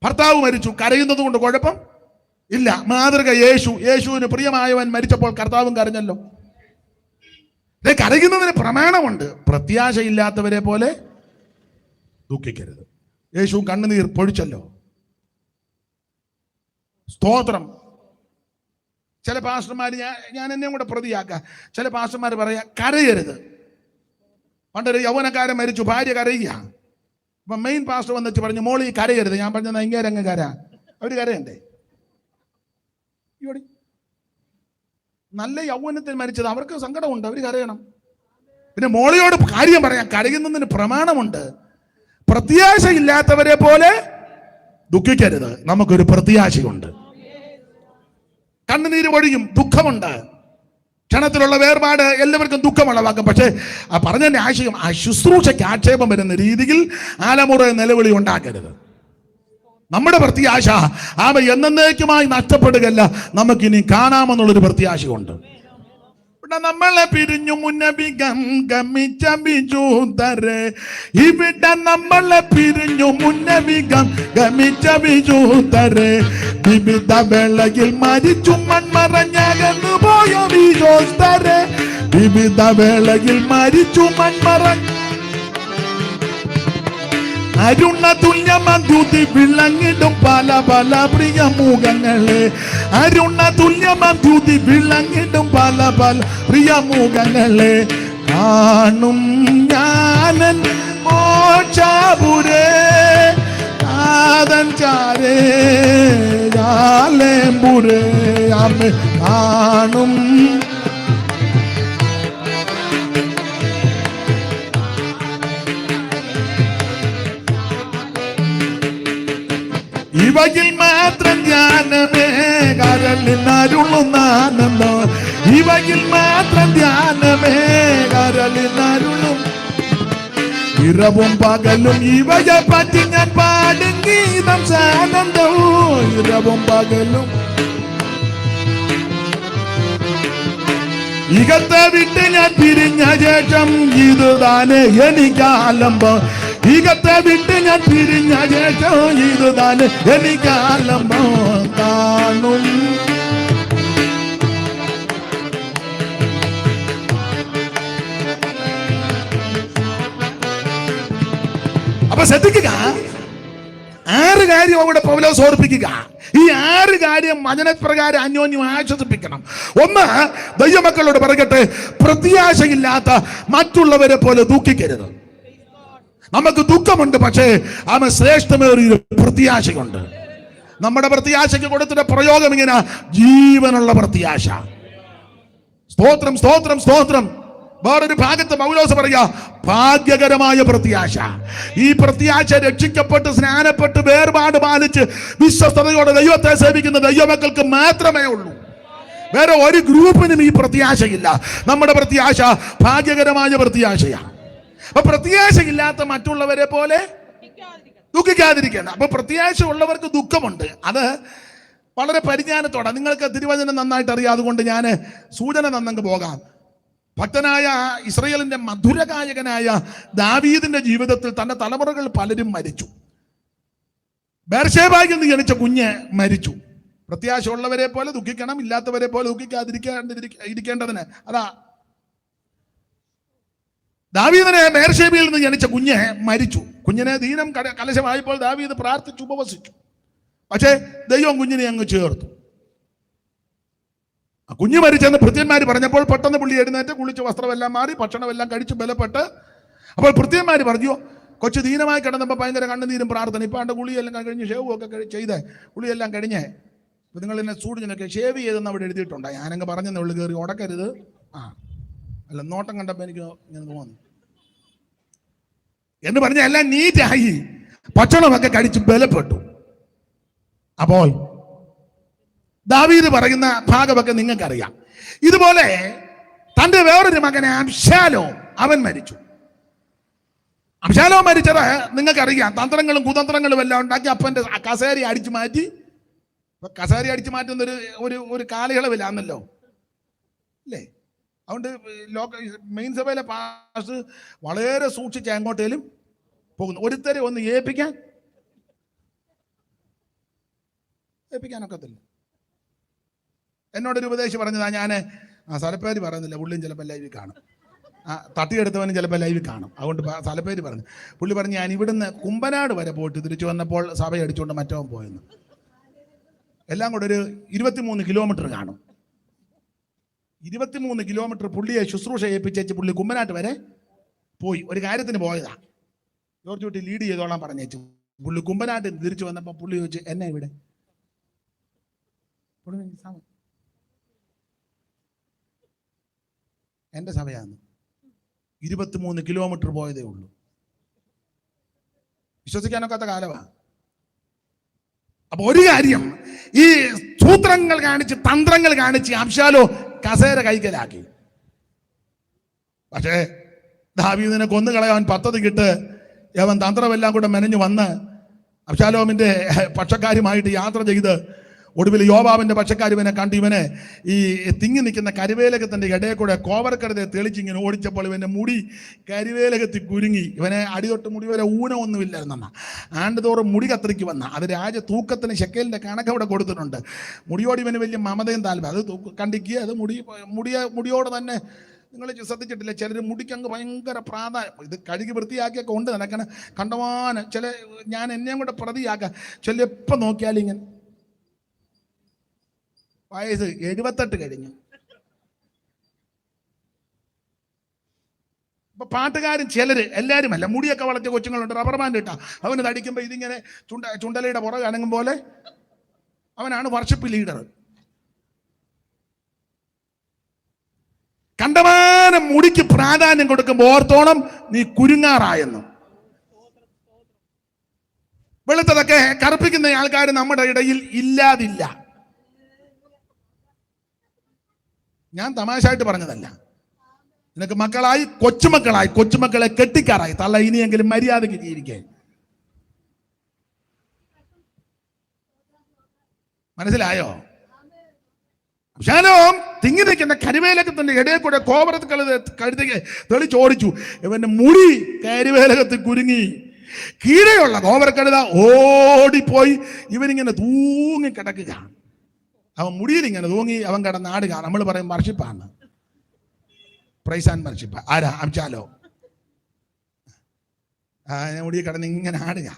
ഭർത്താവ് മരിച്ചു, കരയുന്നത് കൊണ്ട് കുഴപ്പം ഇല്ല. മാതൃക യേശു. യേശുവിന് പ്രിയമായവൻ മരിച്ചപ്പോൾ കർത്താവും കരഞ്ഞല്ലോ. കരയുന്നതിന് പ്രമാണമുണ്ട്. പ്രത്യാശയില്ലാത്തവരെ പോലെ ദുഃഖിക്കരുത്. യേശു കണ്ണുനീർ പൊഴിച്ചല്ലോ. സ്തോത്രം. ചില പാസ്റ്റർമാർ, ഞാൻ എന്നെയും കൂടെ പ്രതിയാക്കാം, ചില പാസ്റ്റർമാർ പറയാ കരയരുത്. പണ്ടൊരു യൗവനക്കാരൻ മരിച്ചു, ഭാര്യ കരയുക. അപ്പൊ മെയിൻ പാസ്റ്റർ വന്നിട്ട് പറഞ്ഞു, മോളി കരയരുത്. ഞാൻ പറഞ്ഞ ഇങ്ങേരങ്ങ് കരാ. അവര് കരയണ്ടേ? നല്ല യൗവനത്തിൽ മരിച്ചത്, അവർക്ക് സങ്കടമുണ്ട്, അവര് കരയണം. പിന്നെ മോളിയോട് കാര്യം പറയാം, കരയുന്നതിന് പ്രമാണമുണ്ട്. പ്രത്യാശയില്ലാത്തവരെ പോലെ ദുഃഖിക്കരുത്. നമുക്കൊരു പ്രത്യാശയുണ്ട്. കണ്ണുനീര് പൊഴിയും, ദുഃഖമുണ്ട്. ക്ഷണത്തിലുള്ള വേർപാട് എല്ലാവർക്കും ദുഃഖമുളവാക്കും. പക്ഷേ ആ പറഞ്ഞതിന്റെ ആശയം, ആ ശുശ്രൂഷയ്ക്ക് ആക്ഷേപം വരുന്ന രീതിയിൽ ആലമുറ നിലവിളി ഉണ്ടാക്കരുത്. നമ്മുടെ പ്രത്യാശ എന്നേക്കുമായി നഷ്ടപ്പെടുകയല്ല, നമുക്കിനി കാണാമെന്നുള്ളൊരു പ്രത്യാശയുണ്ട്. ഇവിടെ നമ്മളെ പിരിഞ്ഞു മുന്നബികം ഗമിച്ച ബിജൂതരെ, ഇവിടെ നമ്മളെ പിരിഞ്ഞു മുന്നബികം ഗമിച്ച ബിജൂതരെ, വിവിധ വേളയിൽ മരിച്ചു മൺമറഞ്ഞകന്നു പോയ ബിജോസ്തരെ, വിവിധ വേളയിൽ മരിച്ചു മൺമറഞ്ഞ അരുണ തുല്യമദ്യുതി വിളങ്ങിടും പല പല പ്രിയ മുഖങ്ങളെ, അരുണ തുല്യമദ്യുതി വിളങ്ങിടും പല പല പ്രിയ മുഖങ്ങളെ, കാണും ഞാനൻ മോക്ഷപുരേ ആദൻ ചാരേ ജാലേമ്പുരേ അമ്മ കാണും. ഇവയിൽ മാത്രം ധ്യാനമേ കരളിനരുളുന്ന ആനന്ദം, ഇവയിൽ മാത്രം ധ്യാനമേ കരളിനരുളും. ഇരവും പകലും ഇവയെ പറ്റി ഞാൻ പാടും ഗീതം സാനന്ദവും, ഇരവും പകലും. ഇകത്തെ വിട്ട് ഞാൻ പിരിഞ്ഞ ശേഷം ഇത് താനെ എനിക്കാലംബം, ഇകത്തെ വിട്ട് ഞാൻ പിരിഞ്ഞ ശേഷം ഇത് താനെ എനിക്കാലംബം കാണും. അപ്പൊ ശ്രദ്ധിക്കുക, 6 കാര്യം അവിടെ പൗലോസ് ഓർപ്പിക്കുക. ഈ 6 കാര്യം വചനപ്രകാരം അന്യോന്യം ആശ്വസിപ്പിക്കണം. ഒന്ന്, ദൈവമക്കളോട് പറയട്ടെ, പ്രത്യാശയില്ലാത്ത മറ്റുള്ളവരെ പോലെ ദുഃഖിക്കരുത്. നമുക്ക് ദുഃഖമുണ്ട്, പക്ഷേ അവൻ ശ്രേഷ്ഠമേറിയ പ്രത്യാശയുണ്ട്. നമ്മുടെ പ്രത്യാശയ്ക്ക് കൊടുത്തിട്ട് പ്രയോഗം ഇങ്ങനെ, ജീവനുള്ള പ്രത്യാശ. സ്തോത്രം സ്തോത്രം സ്തോത്രം. വേറൊരു ഭാഗത്ത് പൗലോസ് പറയാ, ഭാഗ്യകരമായ പ്രത്യാശ. ഈ പ്രത്യാശ രക്ഷിക്കപ്പെട്ട് സ്നാനപ്പെട്ട് വേർപാട് പാലിച്ച് വിശ്വസ്തയോടെ ദൈവത്തെ സേവിക്കുന്ന ദൈവമക്കൾക്ക് മാത്രമേ ഉള്ളൂ. വേറെ ഒരു ഗ്രൂപ്പിനും ഈ പ്രത്യാശയില്ല. നമ്മുടെ പ്രത്യാശ ഭാഗ്യകരമായ പ്രത്യാശയാണ്. അപ്പൊ പ്രത്യാശയില്ലാത്ത മറ്റുള്ളവരെ പോലെ ദുഃഖിക്കാതിരിക്കണം. അപ്പൊ പ്രത്യാശ ഉള്ളവർക്ക് ദുഃഖമുണ്ട്. അത് വളരെ പരിജ്ഞാനത്തോടെ. നിങ്ങൾക്ക് തിരുവചനം നന്നായിട്ട് അറിയാം, അതുകൊണ്ട് ഞാൻ സൂചന തന്നങ്ങ് പോകാം. ഭക്തനായ ഇസ്രായേലിന്റെ മധുരഗായകനായ ദാവീദിന്റെ ജീവിതത്തിൽ തന്റെ തലമുറകൾ പലരും മരിച്ചു. ബേർശേബയിൽ നിന്ന് ജനിച്ച കുഞ്ഞ് മരിച്ചു. പ്രത്യാശ ഉള്ളവരെ പോലെ ദുഃഖിക്കണം, ഇല്ലാത്തവരെ പോലെ ദുഃഖിക്കാതിരിക്കേണ്ടതിന്. അതാ ദാവീദിനെ ബേർശേബയിൽ നിന്ന് ജനിച്ച കുഞ്ഞ് മരിച്ചു. കുഞ്ഞിനെ ദീനം കലശമായപ്പോൾ ദാവീദ് പ്രാർത്ഥിച്ചു, ഉപവസിച്ചു. പക്ഷേ ദൈവം കുഞ്ഞിനെ അങ്ങ് ചേർത്തു. ആ കുഞ്ഞ് മരിച്ചെന്ന് ഭൃത്യന്മാർ പറഞ്ഞപ്പോൾ പെട്ടെന്ന് പുള്ളി എഴുന്നേറ്റ് കുളിച്ച് വസ്ത്രമെല്ലാം മാറി ഭക്ഷണമെല്ലാം കഴിച്ച് ബലപ്പെട്ട്. അപ്പോൾ ഭൃത്യന്മാർ പറഞ്ഞു, കൊച്ചു ദീനമായി കിടന്നപ്പോൾ ഭയങ്കര കണ്ണുനീരും പ്രാർത്ഥന. ഇപ്പം അവൻ്റെ കുളിയെല്ലാം കഴിഞ്ഞ് ഷേവും ഒക്കെ ചെയ്ത് കുളിയെല്ലാം കഴിഞ്ഞ് നിങ്ങൾ എന്നെ സൂടിനൊക്കെ ഷേവ് ചെയ്തെന്ന് അവിടെ എഴുതിയിട്ടുണ്ട്. ഞാനങ്ങ് പറഞ്ഞെന്നേ ഉള്ളു, കയറി ഉടക്കരുത്. അല്ല, നോട്ടം കണ്ടപ്പോൾ എനിക്ക് ഇങ്ങനെ തോന്നി എന്ന് പറഞ്ഞ എല്ലാം നീറ്റായി ഭക്ഷണമൊക്കെ കഴിച്ച് ബലപ്പെട്ടു. അപ്പോൾ ദാവീദ് പറയുന്ന ഭാഗമൊക്കെ നിങ്ങൾക്കറിയാം. ഇതുപോലെ തന്റെ വേറൊരു മകനെ അബ്ശാലോം, അവൻ മരിച്ചു. അബ്ശാലോം മരിച്ചത് നിങ്ങൾക്കറിയാം. തന്ത്രങ്ങളും കുതന്ത്രങ്ങളും എല്ലാം ഉണ്ടാക്കി അപ്പന്റെ കസേര അടിച്ചു മാറ്റി. കസേര അടിച്ചു മാറ്റുന്ന ഒരു കാലയളവിലാണല്ലോ അല്ലേ? അതുകൊണ്ട് മെയിൻ സഭയിലെ പാസ് വളരെ സൂക്ഷിച്ച് എങ്ങോട്ടേലും പോകുന്നു. ഒരുത്തരെ ഒന്ന് ഏൽപ്പിക്കാനൊക്കത്തില്ല. എന്നോടൊരു ഉപദേശം പറഞ്ഞതാ. ഞാൻ സ്ഥലപ്പേര് പറയുന്നില്ല, പുള്ളിയും ചിലപ്പോൾ ലൈവിൽ കാണും. തട്ടിയെടുത്തവനും ചിലപ്പോൾ ലൈവിൽ കാണും. അതുകൊണ്ട് സ്ഥലപ്പേര് പറഞ്ഞു. പുള്ളി പറഞ്ഞു, ഞാൻ ഇവിടുന്ന് കുമ്പനാട് വരെ പോയിട്ട് തിരിച്ചു വന്നപ്പോൾ സഭ അടിച്ചുകൊണ്ട് മറ്റവൻ പോയെന്ന്. എല്ലാം കൂടെ ഒരു 23 കിലോമീറ്റർ കാണും. 23 കിലോമീറ്റർ പുള്ളിയെ ശുശ്രൂഷ ഏൽപ്പിച്ചേച്ച് പുള്ളി കുമ്പനാട്ട് വരെ പോയി. ഒരു കാര്യത്തിന് പോയതാ. ജോർജ് കുട്ടി ലീഡ് ചെയ്തോളാൻ പറഞ്ഞേച്ചു. പുള്ളി കുമ്പനാട്ട് തിരിച്ചു വന്നപ്പോൾ പുള്ളി ചോദിച്ചു, എന്നെ ഇവിടെ എൻ്റെ സഭയാണ്. 23 കിലോമീറ്റർ പോയതേ ഉള്ളൂ. വിശ്വസിക്കാനൊക്കാത്ത കാലമാണ്. അപ്പൊ ഒരു കാര്യം, ഈ സൂത്രങ്ങൾ കാണിച്ച് തന്ത്രങ്ങൾ കാണിച്ച് അബ്ശാലോം കസേര കൈക്കലാക്കി. പക്ഷേ ദാവീദിനെ കൊന്നുകളയാൻ പദ്ധതിക്കിട്ട് അവൻ തന്ത്രമെല്ലാം കൂടെ മെനഞ്ഞു വന്ന് അബ്ശാലോമിന്റെ പക്ഷക്കാരുമായിട്ട് യാത്ര ചെയ്ത് ഒടുവിൽ യോവാബിന്റെ പക്ഷക്കാർ ഇവനെ കണ്ട് ഇവനെ ഈ തിങ്ങി നിൽക്കുന്ന കരിവേലകത്തിന്റെ ഇടയിൽ കൂടെ കോവർക്കടതെ തെളിച്ചിങ്ങനെ ഓടിച്ചപ്പോൾ ഇവന്റെ മുടി കരിവേലകത്തിൽ കുരുങ്ങി. ഇവനെ അടിതൊട്ട് മുടി വരെ ഊനമൊന്നുമില്ലായിരുന്ന ആണ്ടുതോറും മുടി കത്തിരിക്ക് വന്ന അത് രാജ തൂക്കത്തിന് ശെക്കേലിന്റെ കണക്ക് അവിടെ കൊടുത്തിട്ടുണ്ട്. മുടിയോട് ഇവന് വലിയ മമതയും താല്പര്യം. അത് കണ്ടിക്കുക, അത് മുടിയോട് തന്നെ. നിങ്ങൾ ശ്രദ്ധിച്ചിട്ടില്ല, ചിലർ മുടിക്കങ്ങ് ഭയങ്കര പ്രാധാന്യം. ഇത് കഴുകി വൃത്തിയാക്കിയൊക്കെ ഉണ്ട് നടക്കണ കണ്ടമാനം. ഞാൻ എന്നെയും കൂടെ പ്രതിയാക്കാം. ചില എപ്പം നോക്കിയാലും ഇങ്ങനെ വയസ്സ് 78 കഴിഞ്ഞു. ഇപ്പൊ പാട്ടുകാരും ചിലര്, എല്ലാവരും അല്ല, മുടിയൊക്കെ വളർത്തിയ കൊച്ചുങ്ങളുണ്ട്, റബ്ബർ ബാൻഡ് ഇട്ടാ അവന് തടിക്കുമ്പോൾ ഇതിങ്ങനെ ചുണ്ടലയുടെ പുറകെ അണങ്ങും പോലെ അവനാണ് വർഷിപ്പ് ലീഡർ. കണ്ടമാനം മുടിക്ക് പ്രാധാന്യം കൊടുക്കുമ്പോൾ ഓർത്തോണം നീ കുരുങ്ങാറായെന്നു. വെളുത്തതൊക്കെ കറുപ്പിക്കുന്ന ആൾക്കാർ നമ്മുടെ ഇടയിൽ ഇല്ലാതില്ല. ഞാൻ തമാശയായിട്ട് പറഞ്ഞതല്ല. നിനക്ക് മക്കളായി, കൊച്ചുമക്കളെ കെട്ടിക്കാറായി. തള്ള ഇനിയെങ്കിലും മര്യാദയ്ക്ക് ജീവിക്കേ. മനസ്സിലായോ? അബ്ശാലോം തിങ്ങി നിൽക്കുന്ന കരിവേലകത്തിന്റെ ഇടയിൽ കൂടെ കോപരത്ത് കഴുത്തേക്ക് തെളിച്ചോടിച്ചു. ഇവന്റെ മുടി കരിവേലകത്തിൽ കുരുങ്ങി. കീഴെയുള്ള കോപരക്കഴുത ഓടിപ്പോയി ഇവനിങ്ങനെ തൂങ്ങി കിടക്കുക. അവൻ മുടിയിൽ ഇങ്ങനെ തൂങ്ങി അവൻ കിടന്നാടുക. നമ്മൾ പറയും വർഷിപ്പാണ്, പ്രൈസ് ആൻഡ് വർഷിപ്പ്. ആരാ? അബ്ശാലോം. മുടിയിൽ കിടന്ന് ഇങ്ങനെ ആടുക.